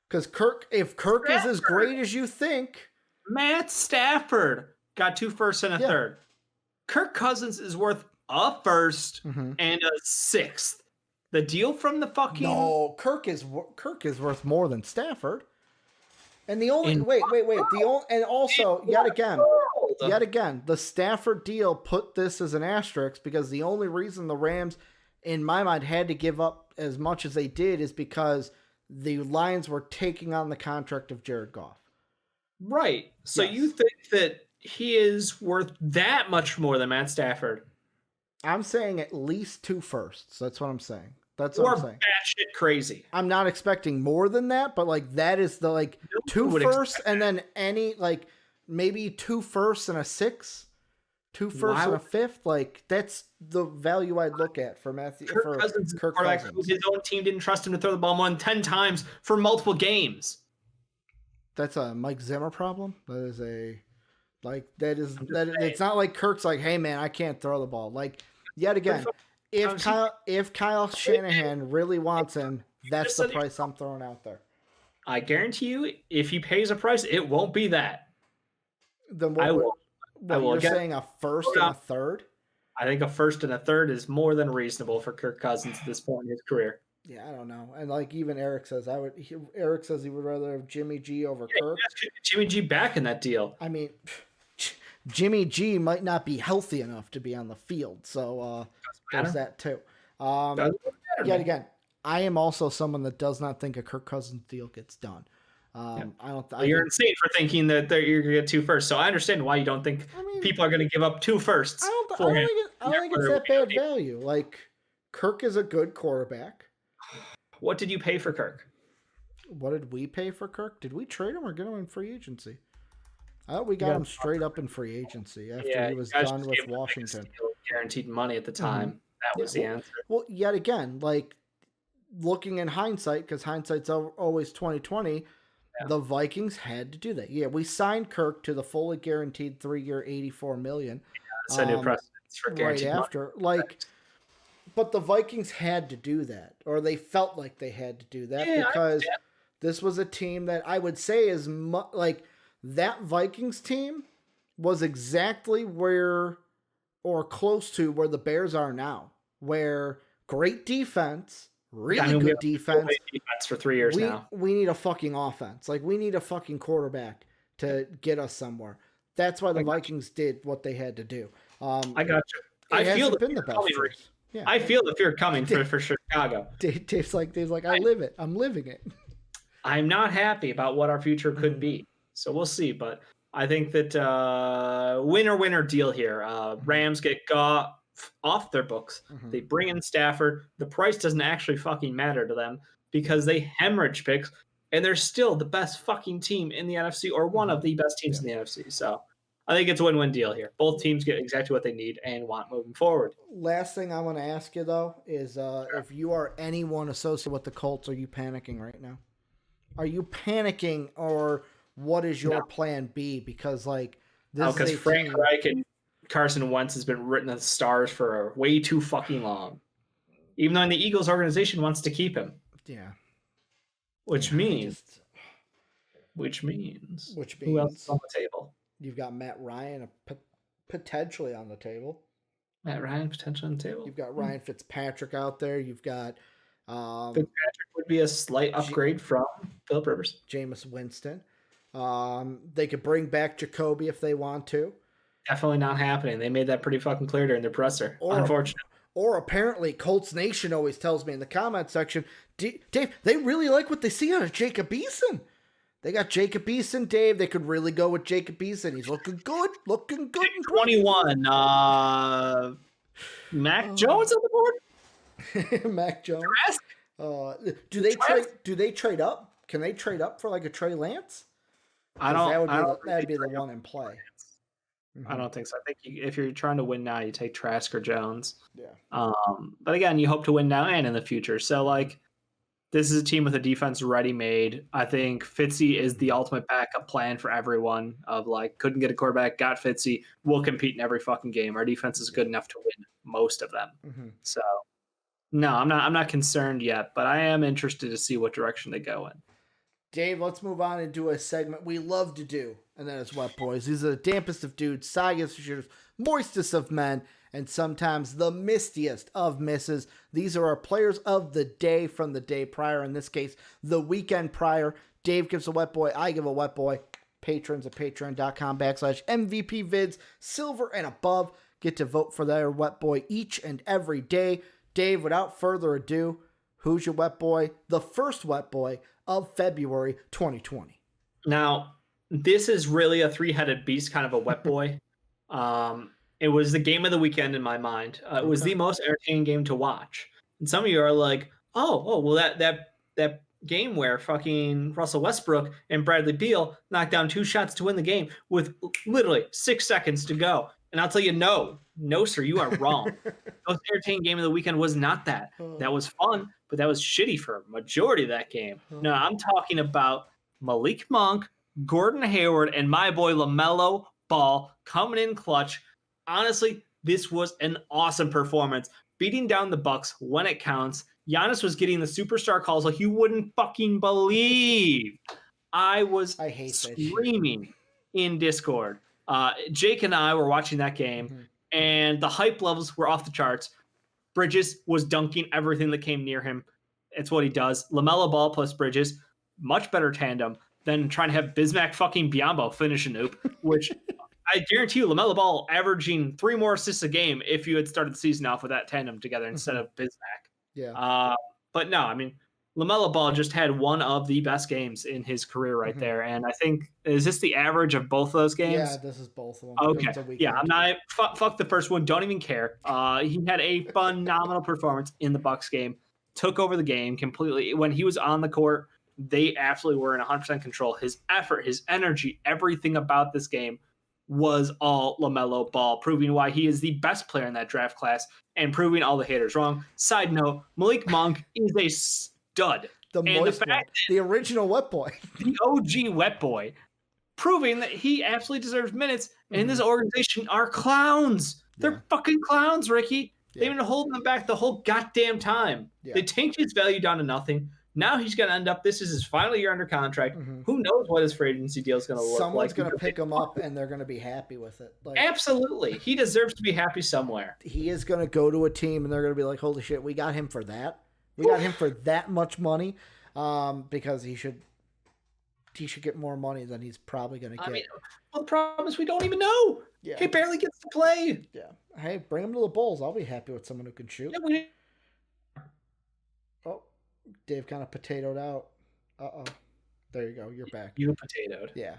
Because if Kirk is as great as you think. Matt Stafford got 2 firsts and a third. Kirk Cousins is worth a first and a 6th. The deal from the fucking... No, Kirk is worth more than Stafford. And the only... Wait. And also, yet again, the Stafford deal put this as an asterisk because the only reason the Rams, in my mind, had to give up as much as they did is because the Lions were taking on the contract of Jared Goff. Right. So you think that he is worth that much more than Matt Stafford? I'm saying at least 2 firsts. That's what I'm saying. That's what I'm saying. Batshit crazy. I'm not expecting more than that, but like that is the 2 firsts and then any maybe 2 firsts and a 6, 2 firsts and a 5th. Like that's the value I'd look at for Matthew Kirk Cousins. His own team didn't trust him to throw the ball more than 10 times for multiple games. That's a Mike Zimmer problem. That is it's not like Kirk's like, hey man, I can't throw the ball. Like yet again, if Kyle Shanahan really wants him, that's the price I'm throwing out there. I guarantee you, if he pays a price, it won't be that. Then you're saying a first and a third? I think a first and a third is more than reasonable for Kirk Cousins at this point in his career. Yeah, I don't know. And even Eric says Eric says he would rather have Jimmy G over Kirk. Jimmy G back in that deal. I mean, Jimmy G might not be healthy enough to be on the field, so there's that too. Yet again, I am also someone that does not think a Kirk Cousins deal gets done. You're insane for thinking that you're going to get 2 firsts. So I understand why you don't think people are going to give up 2 firsts. I don't think it's that bad value. Like Kirk is a good quarterback. What did you pay for Kirk? What did we pay for Kirk? Did we trade him or get him in free agency? I thought we got him straight up in free agency after he was done with Washington. Guaranteed money at the time. That was the answer. Well, yet again, looking in hindsight, because hindsight's always 20/20, the Vikings had to do that. Yeah, we signed Kirk to the fully guaranteed 3-year, $84 million. That's a new precedent for guaranteed right after, but the Vikings had to do that, or they felt like they had to do that because this was a team that I would say is that Vikings team was exactly where, or close to where the Bears are now, where great defense. Really good defense for 3 years now. We need a fucking offense. We need a fucking quarterback to get us somewhere. That's why the Vikings did what they had to do. I got you. I feel been the best. Yeah. I feel the fear coming for Chicago. Dave's like, I live it. I'm living it. I'm not happy about what our future could be. So we'll see. But I think that winner deal here. Rams get Goff. off their books. Mm-hmm. They bring in Stafford. The price doesn't actually fucking matter to them because they hemorrhage picks, and they're still the best fucking team in the NFC or one of the best teams in the NFC. So I think it's a win-win deal here. Both teams get exactly what they need and want moving forward. Last thing I want to ask you, though, is if you are anyone associated with the Colts, are you panicking right now? Are you panicking, or what is your plan B? Because, like, this because Frank Reich and Carson Wentz has been written as stars for way too fucking long. Even though the Eagles organization wants to keep him. Yeah. Which means who else is on the table? You've got Matt Ryan potentially on the table. Matt Ryan potentially on the table. You've got Ryan Fitzpatrick out there. You've got Fitzpatrick would be a slight upgrade from Philip Rivers. Jameis Winston. They could bring back Jacoby if they want to. Definitely not happening. They made that pretty fucking clear during their presser. Unfortunately. Or apparently, Colts Nation always tells me in the comment section, Dave, they really like what they see out of Jacob Eason. They got Jacob Eason, Dave. They could really go with Jacob Eason. He's looking good. 21. Mac Jones on the board? Mac Jones. Do they trade up? Can they trade up for like a Trey Lance? That'd be the one in play. I don't think so. I think if you're trying to win now, you take Trask or Jones. Yeah. But again, you hope to win now and in the future. So like, this is a team with a defense ready made. I think Fitzy is the ultimate backup plan for everyone. Of like, couldn't get a quarterback, got Fitzy. We'll compete in every fucking game. Our defense is good enough to win most of them. Mm-hmm. So, no, I'm not concerned yet, but I am interested to see what direction they go in. Dave, let's move on and do a segment we love to do, and that is Wet Boys. These are the dampest of dudes, soggiest of shooters, moistest of men, and sometimes the mistiest of misses. These are our players of the day from the day prior, in this case, the weekend prior. Dave gives a Wet Boy, I give a Wet Boy. Patrons at patreon.com/MVPvids, silver and above, get to vote for their Wet Boy each and every day. Dave, without further ado, who's your Wet Boy? The first Wet Boy of February 2020. Now, this is really a three-headed beast, kind of a Wet Boy. It was the game of the weekend in my mind. It was the most entertaining game to watch. And some of you are like, well, that game where fucking Russell Westbrook and Bradley Beal knocked down 2 shots to win the game with literally 6 seconds to go. And I'll tell you, no, sir, you are wrong. The most entertaining game of the weekend was not that. That was fun, but that was shitty for a majority of that game. No, I'm talking about Malik Monk, Gordon Hayward, and my boy LaMelo Ball coming in clutch. Honestly, this was an awesome performance. Beating down the Bucks when it counts. Giannis was getting the superstar calls like you wouldn't fucking believe. I hate screaming in Discord. Jake and I were watching that game, and the hype levels were off the charts. Bridges was dunking everything that came near him. It's what he does. LaMelo Ball plus Bridges, much better tandem than trying to have Bismack fucking Biyombo finish an oop, which I guarantee you LaMelo Ball averaging 3 more assists a game if you had started the season off with that tandem together instead of Bismack. Yeah. But no, I mean, LaMelo Ball just had one of the best games in his career right there. And I think, is this the average of both of those games? Yeah, this is both of them. Okay. Yeah, I'm not, fuck the first one. Don't even care. He had a phenomenal performance in the Bucks game. Took over the game completely. When he was on the court, they absolutely were in 100% control. His effort, his energy, everything about this game was all LaMelo Ball, proving why he is the best player in that draft class and proving all the haters wrong. Side note, Malik Monk is a stud. The original Wet Boy. The OG Wet Boy, proving that he absolutely deserves minutes, and this organization are clowns. They're fucking clowns, Ricky. They've been holding him back the whole goddamn time. They tanked his value down to nothing. Now he's going to end up, this is his final year under contract. Who knows what his free agency deal is going to look like. Someone's going to pick him up, and they're going to be happy with it. Absolutely. He deserves to be happy somewhere. He is going to go to a team, and they're going to be like, holy shit, we got him for that. We got him for that much money because he should get more money than he's probably going to get. I mean, well, the problem is we don't even know. Yeah. He barely gets to play. Yeah. Hey, bring him to the Bulls. I'll be happy with someone who can shoot. Yeah, Oh, Dave kind of potatoed out. Uh-oh. There you go. You're back. You potatoed. Yeah.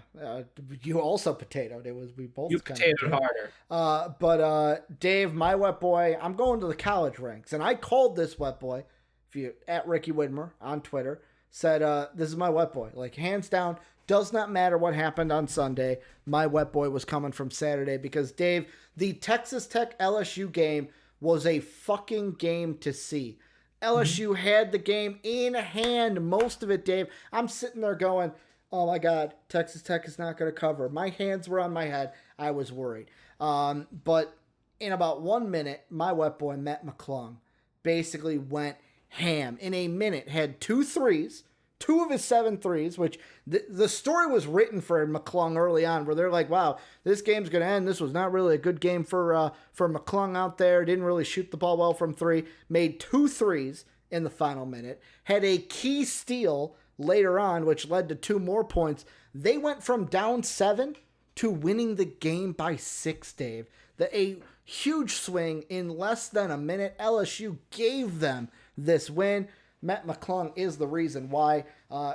You also potatoed. We both. You potatoed harder. But Dave, my wet boy, I'm going to the college ranks, and I called this wet boy. If you at Ricky Widmer on Twitter said, "This is my wet boy." Like hands down, does not matter what happened on Sunday. My wet boy was coming from Saturday because Dave, the Texas Tech LSU game was a fucking game to see. LSU had the game in hand, most of it, Dave. I'm sitting there going, oh my God, Texas Tech is not going to cover. My hands were on my head. I was worried. But in about 1 minute, my wet boy, Matt McClung, basically went ham. In a minute, had 2 threes, 2 of his 7 threes, which the story was written for McClung early on, where they're like, wow, this game's going to end. This was not really a good game for McClung out there. Didn't really shoot the ball well from 3. Made 2 threes in the final minute. Had a key steal later on, which led to 2 more points. They went from down 7 to winning the game by 6, Dave. A huge swing in less than a minute. LSU gave them this win. Matt McClung is the reason why,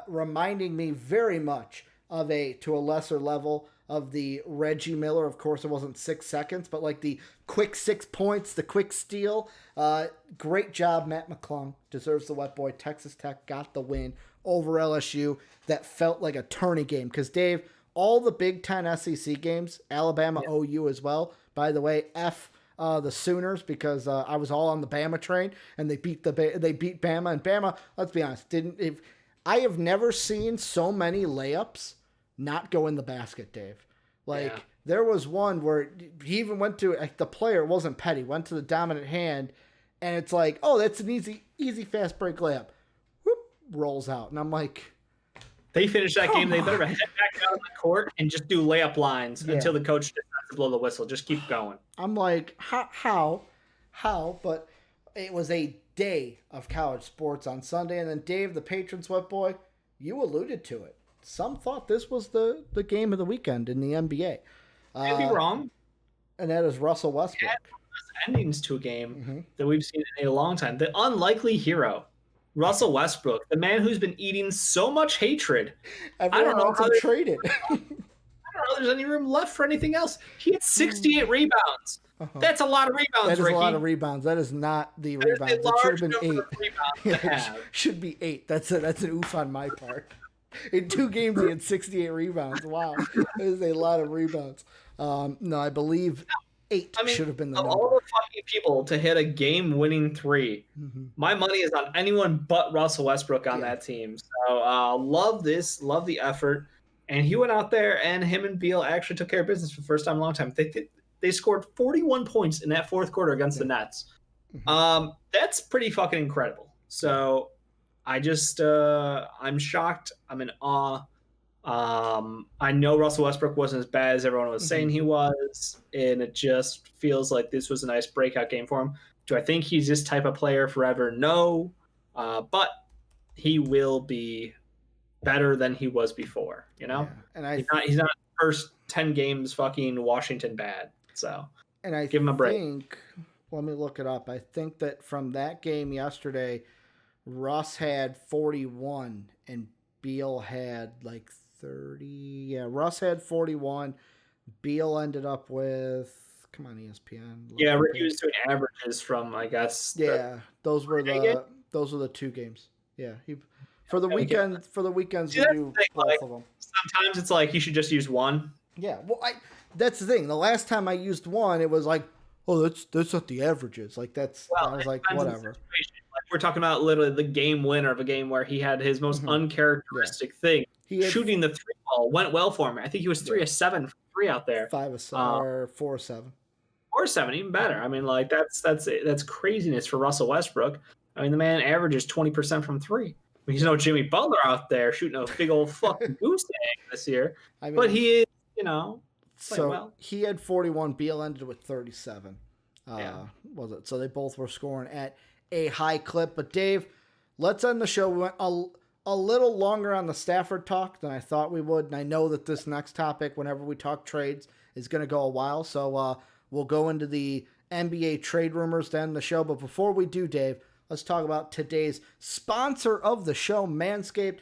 reminding me very much of to a lesser level of the Reggie Miller. Of course, it wasn't 6 seconds, but like the quick 6 points, the quick steal. Great job, Matt McClung. Deserves the wet boy. Texas Tech got the win over LSU. That felt like a tourney game. Because, Dave, all the Big Ten SEC games, Alabama, OU as well. By the way, the Sooners, because I was all on the Bama train, and they beat Bama, and Bama, let's be honest, I have never seen so many layups not go in the basket, Dave. There was one where he even went to, the player, it wasn't Petty, went to the dominant hand, and it's like, oh, that's an easy fast break layup. Whoop, rolls out, and I'm like, they finished that game. They better head back out on the court and just do layup lines until the coach decides to blow the whistle. Just keep going. I'm like, how? But it was a day of college sports on Sunday. And then Dave, the patron sweat boy, you alluded to it. Some thought this was the game of the weekend in the NBA. Could be wrong. And that is Russell Westbrook. Endings to a game that we've seen in a long time. The unlikely hero, Russell Westbrook, the man who's been eating so much hatred. Everyone wants him traded. I don't know if there's any room left for anything else. He had 68 rebounds. That's a lot of rebounds, That is Ricky. a lot of rebounds. That is not the rebounds. It should have been 8. It should be 8. That's an oof on my part. In 2 games, he had 68 rebounds. Wow. That is a lot of rebounds. No, I believe 8 should have been the number. All the fucking people to hit a game-winning 3, my money is on anyone but Russell Westbrook on that team. So love the effort. And he went out there, and him and Beal actually took care of business for the first time in a long time. They scored 41 points in that fourth quarter against the Nets. That's pretty fucking incredible. So I just I'm shocked. I'm in awe. I know Russell Westbrook wasn't as bad as everyone was saying he was, and it just feels like this was a nice breakout game for him. Do I think he's this type of player forever? No, but he will be better than he was before. You know, and he's not first 10 games fucking Washington bad. So and I give him a break. Let me look it up. I think that from that game yesterday, Russ had 41 and Beal had like 30. Yeah, Russ had 41. Beal ended up with, come on, ESPN. Yeah, Ricky was doing averages from, I guess. Those were the 2 games. Yeah, for the weekends you do both of them. Sometimes it's like you should just use one. Yeah, well, that's the thing. The last time I used one, it was like, oh, that's not the averages. Like I was like, whatever. Like we're talking about literally the game winner of a game where he had his most uncharacteristic thing. Shooting the 3 ball went well for him. I think he was 3 of 7 from 3 out there. 5 of 7 or 4 of 7. 4 of 7, even better. I mean, like that's craziness for Russell Westbrook. I mean, the man averages 20% from 3. He's no Jimmy Butler out there shooting a big old fucking goose egg this year. I mean, but he is, so well. He had 41. Beal ended with 37. Was it? So they both were scoring at a high clip. But Dave, let's end the show. We went a little longer on the Stafford talk than I thought we would. And I know that this next topic, whenever we talk trades, is going to go a while. So we'll go into the NBA trade rumors to end the show. But before we do, Dave, let's talk about today's sponsor of the show, Manscaped.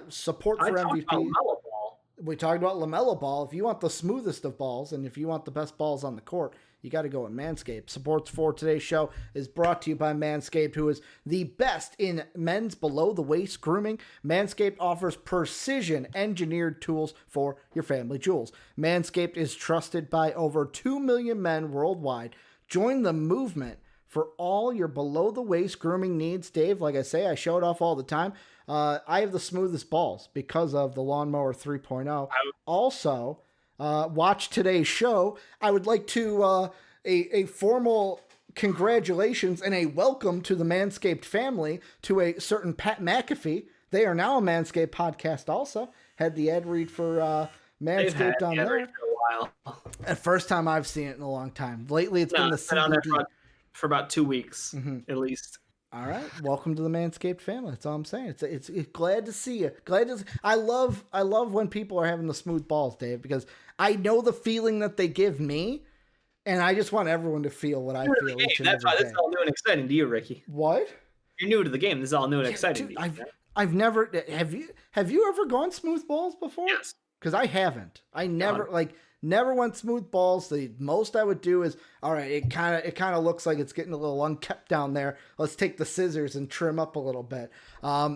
Support I for talked MVP. about LaMelo Ball. We talked about LaMelo Ball. If you want the smoothest of balls and if you want the best balls on the court, you got to go with Manscaped. Supports for today's show is brought to you by Manscaped, who is the best in men's below-the-waist grooming. Manscaped offers precision-engineered tools for your family jewels. Manscaped is trusted by over 2 million men worldwide. Join the movement for all your below-the-waist grooming needs. Dave, like I say, I show it off all the time. I have the smoothest balls because of the Lawnmower 3.0. Also, watch today's show. I would like to a formal congratulations and a welcome to the Manscaped family to a certain Pat McAfee. They are now a Manscaped podcast also. Had the ad read for Manscaped on there. For a while. The first time I've seen it in a long time. Lately, it's been the CBD. On there for about 2 weeks, at least. All right, welcome to the Manscaped family. That's all I'm saying. It's glad to see you. I love when people are having the smooth balls, Dave, because I know the feeling that they give me, and I just want everyone to feel what I feel each and every day. That's why this is all new and exciting to you, Ricky. What? You're new to the game. This is all new and exciting. Dude, I've never. Have you ever gone smooth balls before? Yes. Because I haven't. I never went smooth balls. The most I would do is, all right, it kind of looks like it's getting a little unkept down there. Let's take the scissors and trim up a little bit.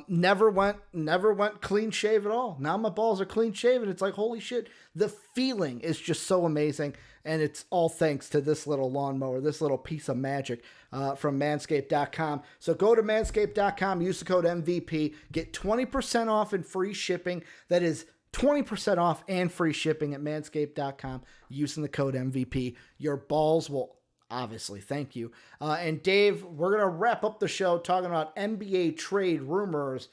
Never went clean shave at all. Now my balls are clean shaven. It's like, holy shit. The feeling is just so amazing. And it's all thanks to this little lawnmower, this little piece of magic from manscaped.com. So go to manscaped.com, use the code MVP, get 20% off and free shipping. That is 20% off and free shipping at manscaped.com using the code MVP. Your balls will obviously thank you. And Dave, we're going to wrap up the show talking about NBA trade rumors.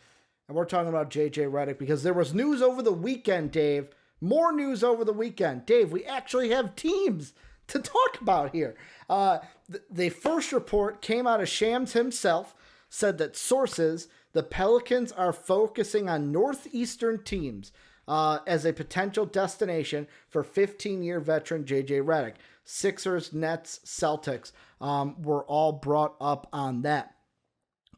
And we're talking about JJ Redick because there was news over the weekend, Dave. More news over the weekend. Dave, we actually have teams to talk about here. The first report came out of Shams himself, said that sources, the Pelicans are focusing on Northeastern teams as a potential destination for 15-year veteran JJ Redick. Sixers, Nets, Celtics were all brought up on that.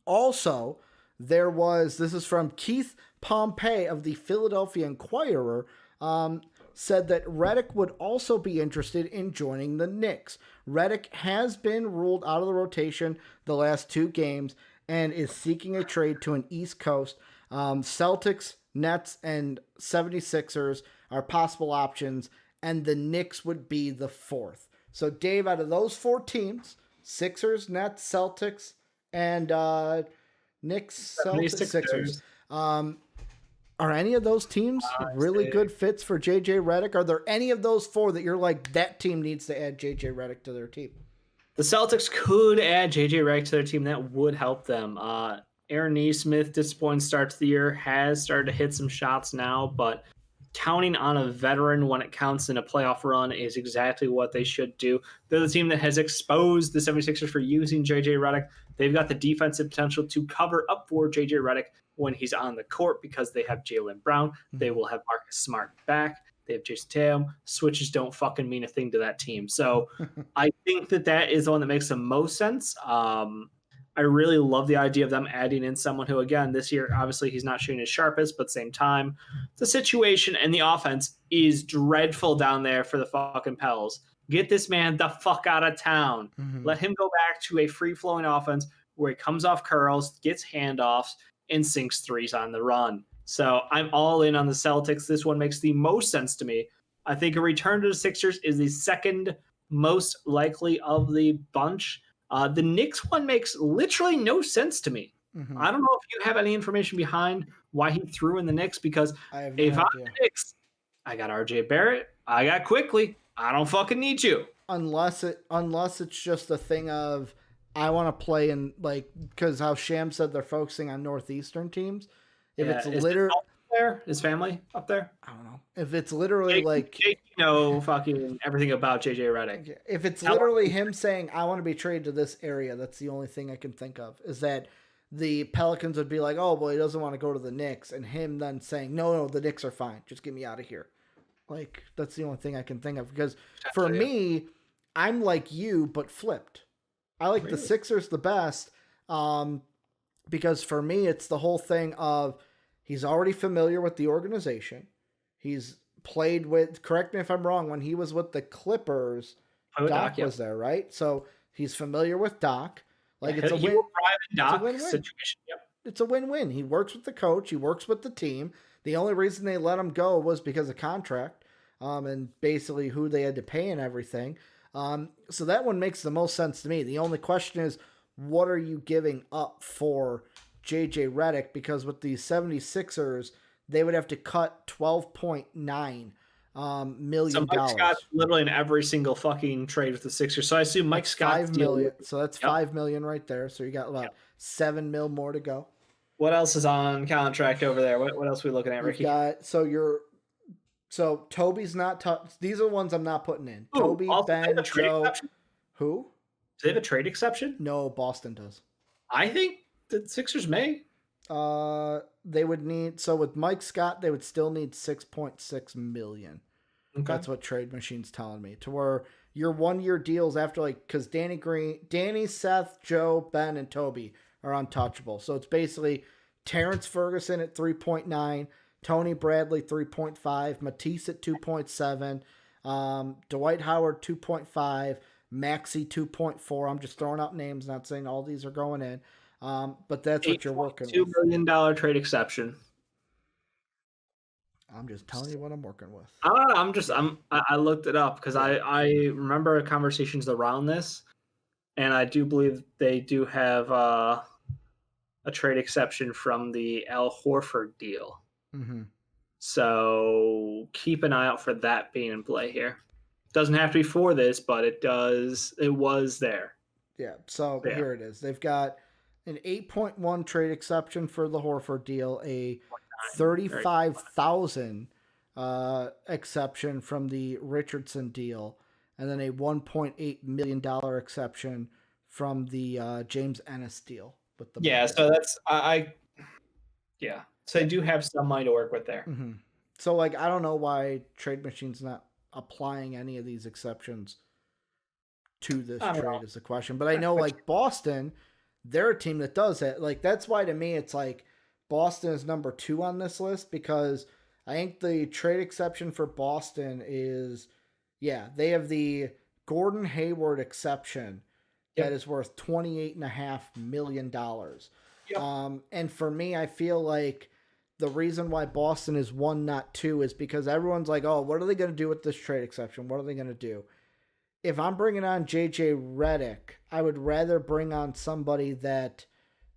Also, this is from Keith Pompey of the Philadelphia Inquirer, said that Redick would also be interested in joining the Knicks. Redick has been ruled out of the rotation the last 2 games and is seeking a trade to an East Coast. Celtics, Nets, and 76ers are possible options, and the Knicks would be the 4th. So, Dave, out of those 4 teams, Sixers, Nets, Celtics, and Knicks, Celtics, Sixers, are any of those teams really good fits for JJ Redick? Are there any of those 4 that you're like, that team needs to add JJ Redick to their team? The Celtics could add JJ Redick to their team. That would help them. Aaron Nesmith, disappointing start to the year, has started to hit some shots now, but counting on a veteran when it counts in a playoff run is exactly what they should do. They're the team that has exposed the 76ers for using JJ Redick. They've got the defensive potential to cover up for JJ Redick when he's on the court because they have Jaylen Brown. They will have Marcus Smart back. They have Jason Tatum. Switches don't fucking mean a thing to that team. So I think that is the one that makes the most sense. I really love the idea of them adding in someone who, again, this year, obviously he's not shooting his sharpest, but same time, the situation and the offense is dreadful down there for the fucking Pels. Get this man the fuck out of town. Let him go back to a free-flowing offense where he comes off curls, gets handoffs, and sinks threes on the run. So I'm all in on the Celtics. This one makes the most sense to me. I think a return to the Sixers is the second most likely of the bunch. The Knicks one makes literally no sense to me. I don't know if you have any information behind why he threw in the Knicks, because if I'm the Knicks, I got RJ Barrett, I got Quickly. I don't fucking need you. Unless it's just a thing of, I want to play in, like, because how Sham said they're focusing on Northeastern teams. If it's literally his family up there, I don't know. If it's literally Jake, fucking everything about JJ Redick. If it's literally him saying, I want to be traded to this area, that's the only thing I can think of, is that the Pelicans would be like, oh, well, he doesn't want to go to the Knicks, and him then saying, no, the Knicks are fine. Just get me out of here. Like, that's the only thing I can think of. Because for me, I'm like you, but flipped. I like the Sixers the best, because for me, it's the whole thing of, He's already familiar with the organization. He's played with, correct me if I'm wrong, when he was with the Clippers, Doc was there, right? So he's familiar with Doc. Like it's a win. Will thrive in Doc's situation. Yep. It's a win-win. He works with the coach. He works with the team. The only reason they let him go was because of contract, and basically who they had to pay and everything. So that one makes the most sense to me. The only question is, what are you giving up for JJ Redick? Because with the 76ers, they would have to cut $12.9 million. So Mike Scott's literally in every single fucking trade with the Sixers. So I assume Mike Scott's $5 million. So that's $5 million right there. So you got about $7 million more to go. What else is on contract over there? What else are we looking at, Ricky? So Toby's not these are the ones I'm not putting in. Ooh, Toby, Ben, Joe. Exception? Who? Do they have a trade exception? No, Boston does. I think the Sixers may. They would need, so with Mike Scott, they would still need $6.6 million. Okay. That's what Trade Machine's telling me. To where your 1-year deals after, like, because Danny, Seth, Joe, Ben, and Toby are untouchable. So it's basically Terrence Ferguson at 3.9, Tony Bradley 3.5, Matisse at 2.7, Dwight Howard 2.5, Maxey 2.4. I'm just throwing out names, not saying all these are going in. But that's what you're working with. $2 million trade exception. I'm just telling you what I'm working with. I looked it up because I remember conversations around this, and I do believe they do have a trade exception from the Al Horford deal. Mm-hmm. So keep an eye out for that being in play here. Doesn't have to be for this, but it does. It was there. Yeah. So here it is. They've got an 8.1 trade exception for the Horford deal, a 35,000 exception from the Richardson deal, and then a $1.8 million exception from the James Ennis deal. With the so that's so they do have some money to work with there. Mm-hmm. So like I don't know why Trade Machine's not applying any of these exceptions to this trade is the question, but I know like Boston, they're a team that does it. Like that's why to me it's like Boston is number 2 on this list, because I think the trade exception for Boston is, they have the Gordon Hayward exception that is worth $28.5 million. Yep. And for me, I feel like the reason why Boston is 1, not 2, is because everyone's like, oh, what are they going to do with this trade exception? What are they going to do? If I'm bringing on JJ Redick, I would rather bring on somebody that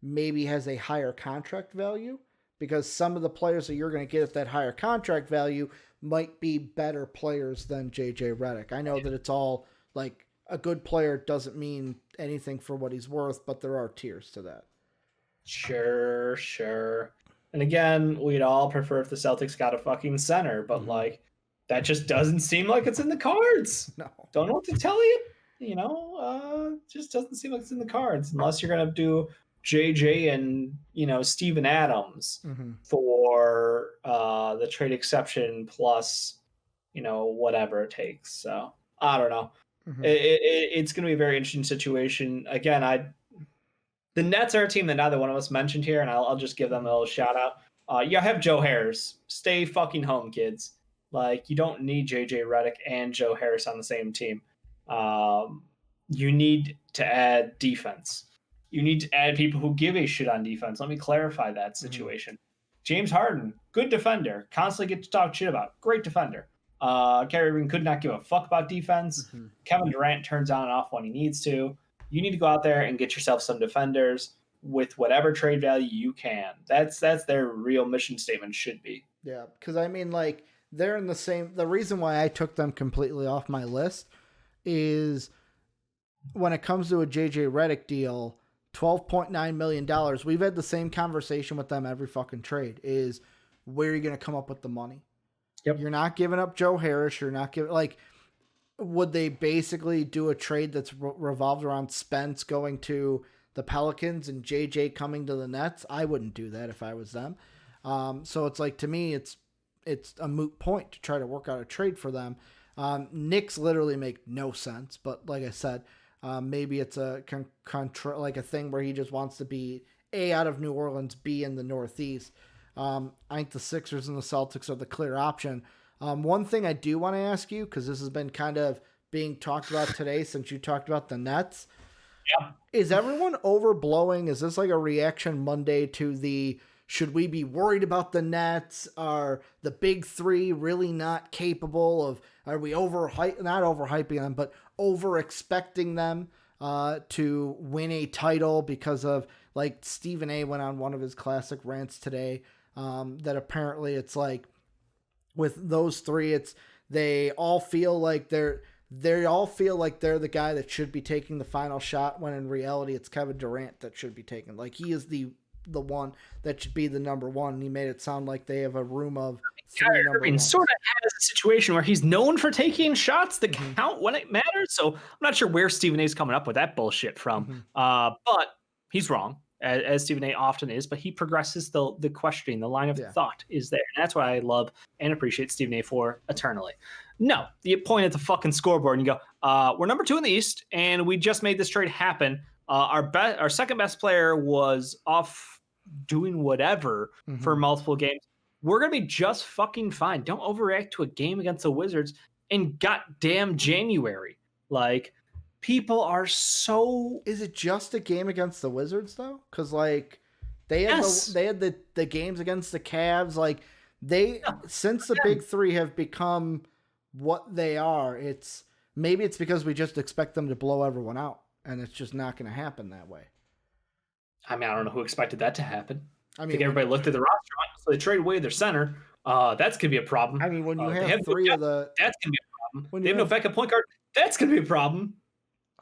maybe has a higher contract value, because some of the players that you're going to get at that higher contract value might be better players than JJ Redick. I know that it's all like a good player doesn't mean anything for what he's worth, but there are tiers to that. Sure. And again, we'd all prefer if the Celtics got a fucking center, but like that just doesn't seem like it's in the cards. No. Don't know what to tell you. Just doesn't seem like it's in the cards unless you're going to do JJ and, Steven Adams for the trade exception plus, whatever it takes. So I don't know. It's going to be a very interesting situation. Again, the Nets are a team that neither one of us mentioned here, and I'll just give them a little shout out. I have Joe Harris. Stay fucking home, kids. Like, you don't need JJ Redick and Joe Harris on the same team. You need to add defense. You need to add people who give a shit on defense. Let me clarify that situation. James Harden, good defender. Constantly get to talk shit about. Great defender. Kyrie Irving could not give a fuck about defense. Kevin Durant turns on and off when he needs to. You need to go out there and get yourself some defenders with whatever trade value you can. That's their real mission statement should be. Yeah, because I mean, like, they're in the same. The reason why I took them completely off my list is when it comes to a JJ Redick deal, $12.9 million. We've had the same conversation with them every fucking trade. Is where are you going to come up with the money? Yep. You're not giving up Joe Harris. You're not giving, like, would they basically do a trade that's revolved around Spence going to the Pelicans and JJ coming to the Nets? I wouldn't do that if I was them. So it's like, to me, it's a moot point to try to work out a trade for them. Knicks literally make no sense, but like I said, maybe it's a like a thing where he just wants to be A, out of New Orleans, B, in the Northeast. I think the Sixers and the Celtics are the clear option. One thing I do want to ask you, because this has been kind of being talked about today since you talked about the Nets. Yeah. Is everyone overblowing? Is this like a reaction Monday to the should we be worried about the Nets? Are the big three really not capable of, are we not overhyping them, but over expecting them to win a title because of, like Stephen A went on one of his classic rants today that apparently it's like with those three, they all feel like they're the guy that should be taking the final shot, when in reality it's Kevin Durant that should be taken. Like he is the one that should be the number one. And he made it sound like they have a room of three number ones. Sort of has a situation where he's known for taking shots that count when it matters. So I'm not sure where Stephen A is coming up with that bullshit from. But he's wrong, as Stephen A often is, but he progresses the questioning, the line of thought is there. And that's what I love and appreciate Stephen A for eternally. No, you point at the fucking scoreboard and you go, we're number 2 in the East, and we just made this trade happen. Our second best player was off doing whatever for multiple games. We're going to be just fucking fine. Don't overreact to a game against the Wizards in goddamn January. Like, people are so... Is it just a game against the Wizards, though? Because, like, they had the games against the Cavs. Like, since the big three have become what they are, maybe it's because we just expect them to blow everyone out, and it's just not going to happen that way. I mean, I don't know who expected that to happen. I think everybody looked at the roster, so they traded away their center. That's going to be a problem. I mean, when you have three of the... That's going to be a problem. They have no backup point guard. That's going to be a problem.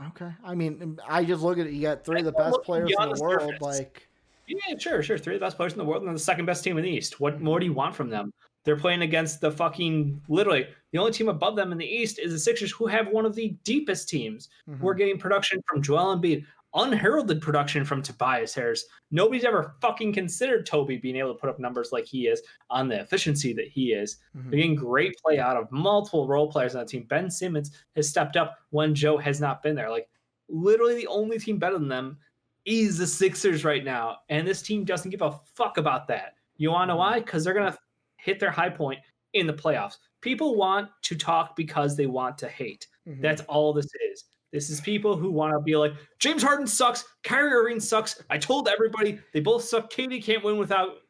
Okay. I mean, I just look at it. You got three of the best players in the world. Like, yeah, sure. 3 of the best players in the world and the second best team in the East. What more do you want from them? They're playing against the fucking... Literally, the only team above them in the East is the Sixers, who have one of the deepest teams. We're getting production from Joel Embiid. Unheralded production from Tobias Harris. Nobody's ever fucking considered Toby being able to put up numbers like he is on the efficiency that he is. They're getting great play out of multiple role players on the team. Ben Simmons has stepped up when Joe has not been there. Like, literally the only team better than them is the Sixers right now. And this team doesn't give a fuck about that. You want to know why? Because they're going to hit their high point in the playoffs. People want to talk because they want to hate. That's all this is. This is people who want to be like, James Harden sucks, Kyrie Irving sucks. I told everybody they both suck. KD can't win without,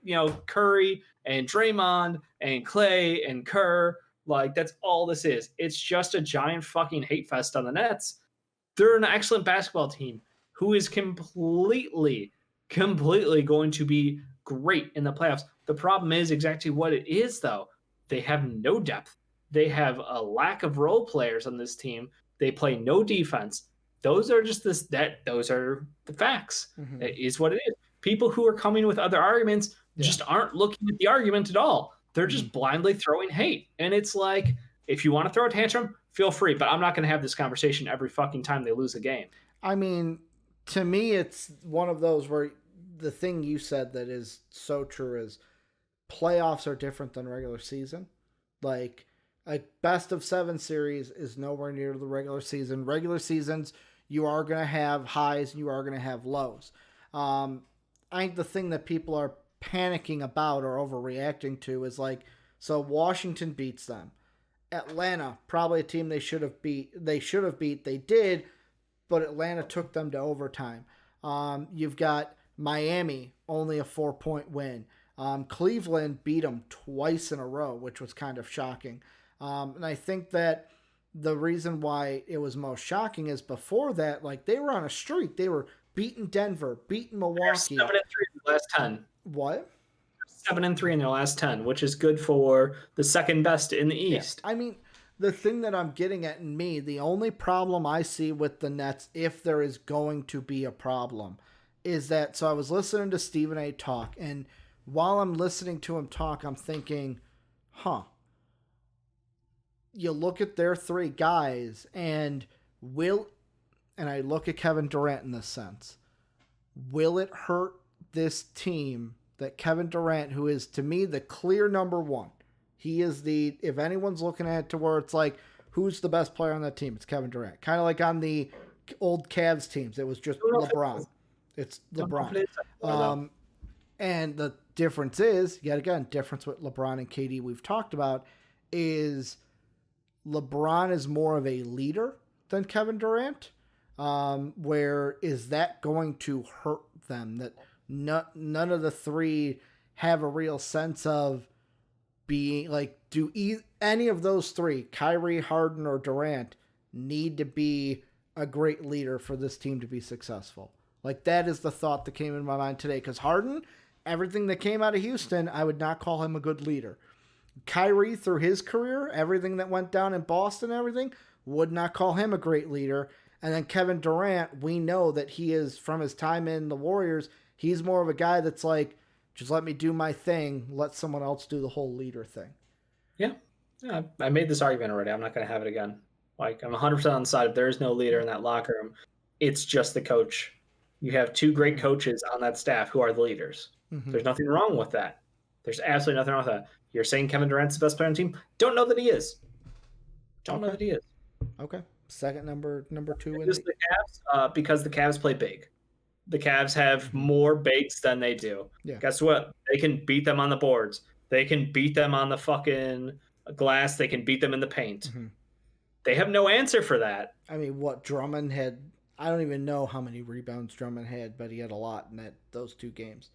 Curry and Draymond and Clay and Kerr. Like, that's all this is. It's just a giant fucking hate fest on the Nets. They're an excellent basketball team who is completely going to be great in the playoffs. The problem is exactly what it is, though. They have no depth. They have a lack of role players on this team. They play no defense. Those are just those are the facts. It is what it is. People who are coming with other arguments just aren't looking at the argument at all. They're just blindly throwing hate. And it's like, if you want to throw a tantrum, feel free. But I'm not going to have this conversation every fucking time they lose a game. I mean, to me, it's one of those where the thing you said that is so true is playoffs are different than regular season. Like, a best of 7 series is nowhere near the regular season. Regular seasons, you are going to have highs and you are going to have lows. I think the thing that people are panicking about or overreacting to is like, so Washington beats them. Atlanta, probably a team they should have beat. They did, but Atlanta took them to overtime. You've got Miami, only a 4-point win. Cleveland beat them twice in a row, which was kind of shocking. And I think that the reason why it was most shocking is before that, like, they were on a streak. They were beating Denver, beating Milwaukee. 7-3 in the last 10. What? 7-3 in their last 10, which is good for the second best in the East. Yeah. I mean, the thing that I'm getting at in me, the only problem I see with the Nets, if there is going to be a problem, is that, so I was listening to Stephen A. talk, and while I'm listening to him talk, I'm thinking, you look at their 3 guys, and I look at Kevin Durant in this sense. Will it hurt this team that Kevin Durant, who is to me the clear number 1, he is if anyone's looking at it to where it's like, who's the best player on that team? It's Kevin Durant. Kind of like on the old Cavs teams, it was just LeBron. It's LeBron. And difference is, yet again, difference with LeBron and KD we've talked about, is LeBron is more of a leader than Kevin Durant. Where is that going to hurt them? That none of the three have a real sense of being like, do any of those three, Kyrie, Harden, or Durant, need to be a great leader for this team to be successful? Like, that is the thought that came in my mind today. Because Harden, everything that came out of Houston, I would not call him a good leader. Kyrie, through his career, everything that went down in Boston, everything, would not call him a great leader. And then Kevin Durant, we know that he is, from his time in the Warriors, he's more of a guy that's like, just let me do my thing, let someone else do the whole leader thing. Yeah, I made this argument already. I'm not going to have it again. Like, I'm 100% on the side of there is no leader in that locker room. It's just the coach. You have two great coaches on that staff who are the leaders. Mm-hmm. There's nothing wrong with that. There's absolutely nothing wrong with that. You're saying Kevin Durant's the best player on the team? Don't know that he is. Don't know that he is. Okay. Second number two. Just the Cavs, because the Cavs play big. The Cavs have more bigs than they do. Yeah. Guess what? They can beat them on the boards. They can beat them on the fucking glass. They can beat them in the paint. Mm-hmm. They have no answer for that. I mean, what Drummond had, I don't even know how many rebounds Drummond had, but he had a lot in those two games.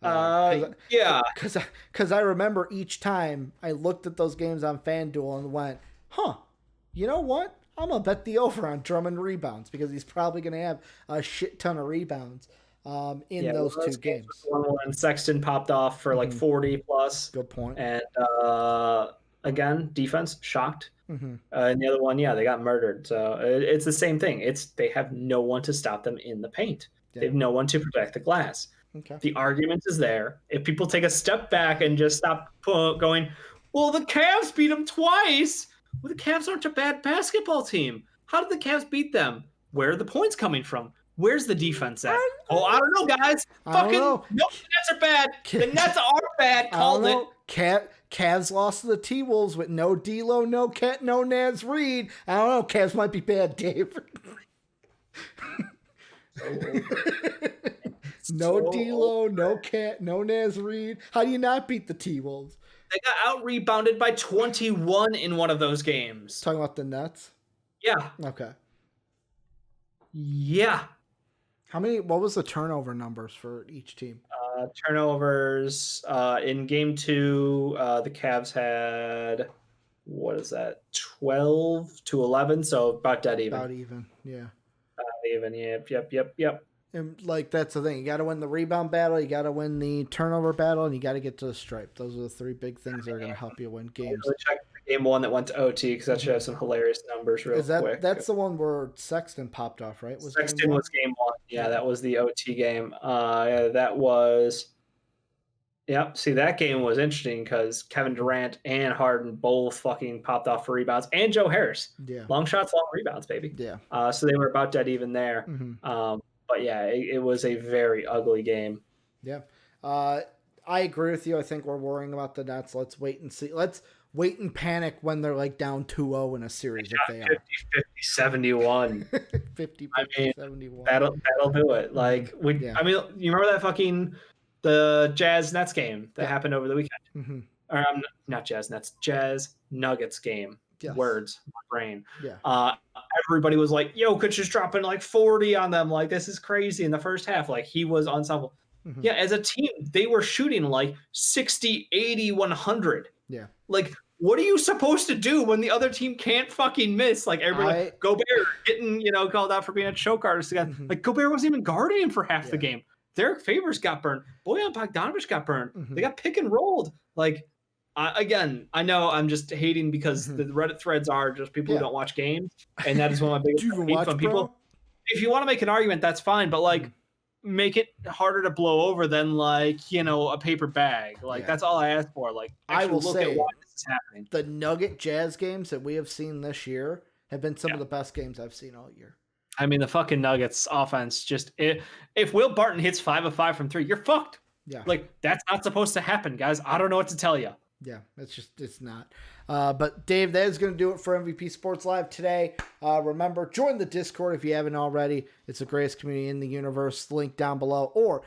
Yeah. Because I remember each time I looked at those games on FanDuel and went, you know what? I'm going to bet the over on Drummond rebounds because he's probably going to have a shit ton of rebounds in those two games. When Sexton popped off for like 40 plus. Good point. And again, defense shocked. Mm-hmm. And the other one, they got murdered. So it's the same thing. They have no one to stop them in the paint. Yeah. They have no one to protect the glass. Okay. The argument is there. If people take a step back and just stop going, well, the Cavs beat them twice. Well, the Cavs aren't a bad basketball team. How did the Cavs beat them? Where are the points coming from? Where's the defense at? I don't know, guys. No, the Nets are bad. The Nets are bad. Called it. Cavs lost to the T-Wolves with no D'Lo, no Ket, no Naz Reid. I don't know. Cavs might be bad, Dave. No D'Lo, no Ket, no Naz Reid. How do you not beat the T-Wolves? They got out-rebounded by 21 in one of those games. Talking about the Nets? Yeah. Okay. Yeah. What was the turnover numbers for each team? Turnovers in game 2, the Cavs had, 12 to 11, so about dead even. About even, yeah. Even, yep. And that's the thing. You got to win the rebound battle, you got to win the turnover battle, and you got to get to the stripe. Those are the three big things that are going to help you win games. Really check game 1 that went to OT because that should have some hilarious numbers quick. That's the one where Sexton popped off, right? Sexton was game 1. Yeah, that was the OT game. That was. Yep. See, that game was interesting because Kevin Durant and Harden both fucking popped off for rebounds, and Joe Harris. Yeah. Long shots, long rebounds, baby. Yeah. So they were about dead even there. Mm-hmm. But yeah, it was a very ugly game. Yeah. I agree with you. I think we're worrying about the Nets. Let's wait and see. Let's wait and panic when they're like down 2-0 in a series if they 50, 71. 50, I mean, 71. That'll do it. Like I mean, you remember that fucking the Jazz Nets game that happened over the weekend? Mm-hmm. Or not Jazz Nets, Jazz Nuggets game. Yes. Words, my brain. Yeah. Everybody was like, Jokic just dropping like 40 on them. Like, this is crazy in the first half. Like, he was unstoppable. Mm-hmm. Yeah, as a team, they were shooting like 60, 80, 100. Yeah. Like, what are you supposed to do when the other team can't fucking miss? Like, everybody, Gobert getting, called out for being a choke artist again. Mm-hmm. Like, Gobert wasn't even guarding him for half the game. Derek Favors got burned. Bojan Bogdanovic got burned. Mm-hmm. They got pick and rolled. Like, again, I know I'm just hating because the Reddit threads are just people who don't watch games, and that is one of my biggest hates on people. If you want to make an argument, that's fine, but like, make it harder to blow over than like a paper bag. Like that's all I ask for. Like, I will look say at why this is happening. The Nugget Jazz games that we have seen this year have been some of the best games I've seen all year. I mean, the fucking Nuggets offense just if Will Barton hits 5 of 5 from 3, you're fucked. Yeah, like that's not supposed to happen, guys. I don't know what to tell you. Yeah, it's not. But Dave, that is going to do it for MVP Sports Live today. Remember, join the Discord if you haven't already. It's the greatest community in the universe. Link down below, or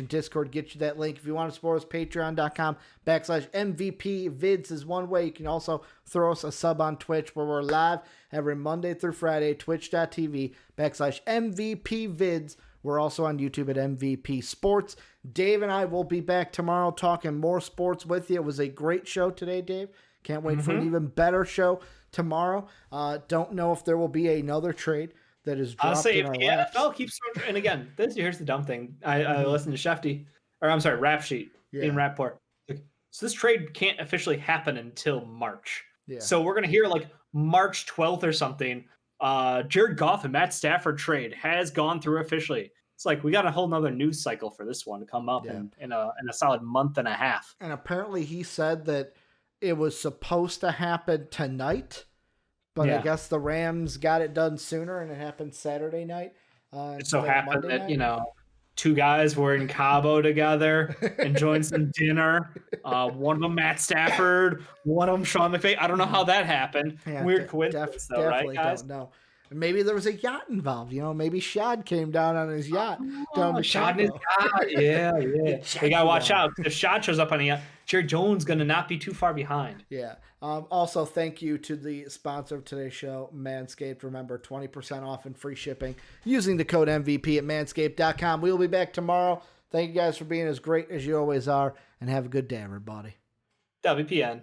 !Discord. Get you that link. If you want to support us, patreon.com/MVP vids is one way. You can also throw us a sub on Twitch, where we're live every Monday through Friday, twitch.tv/MVP vids. We're also on YouTube at MVP Sports. Dave and I will be back tomorrow talking more sports with you. It was a great show today, Dave. Can't wait for an even better show tomorrow. Don't know if there will be another trade that is dropped. I'll say if the NFL keeps, and again, here's the dumb thing. I listened to Rap Sheet in Rapport. So this trade can't officially happen until March. Yeah. So we're gonna hear like March 12th or something. Jared Goff and Matt Stafford trade has gone through officially. It's like we got a whole nother news cycle for this one to come up in a solid month and a half. And apparently he said that it was supposed to happen tonight, but I guess the Rams got it done sooner and it happened Saturday night. It so happened that, two guys were in Cabo together, enjoying some dinner. One of them, Matt Stafford, one of them, Sean McVay. I don't know how that happened. Yeah, Weird coincidence, though, right, guys? Don't know. Maybe there was a yacht involved. Maybe Shad came down on his yacht. Shad and his yacht. Yeah. We got to watch out. If Shad shows up on a yacht, Jerry Jones going to not be too far behind. Yeah. Also, thank you to the sponsor of today's show, Manscaped. Remember, 20% off and free shipping using the code MVP at manscaped.com. We will be back tomorrow. Thank you guys for being as great as you always are, and have a good day, everybody. WPN.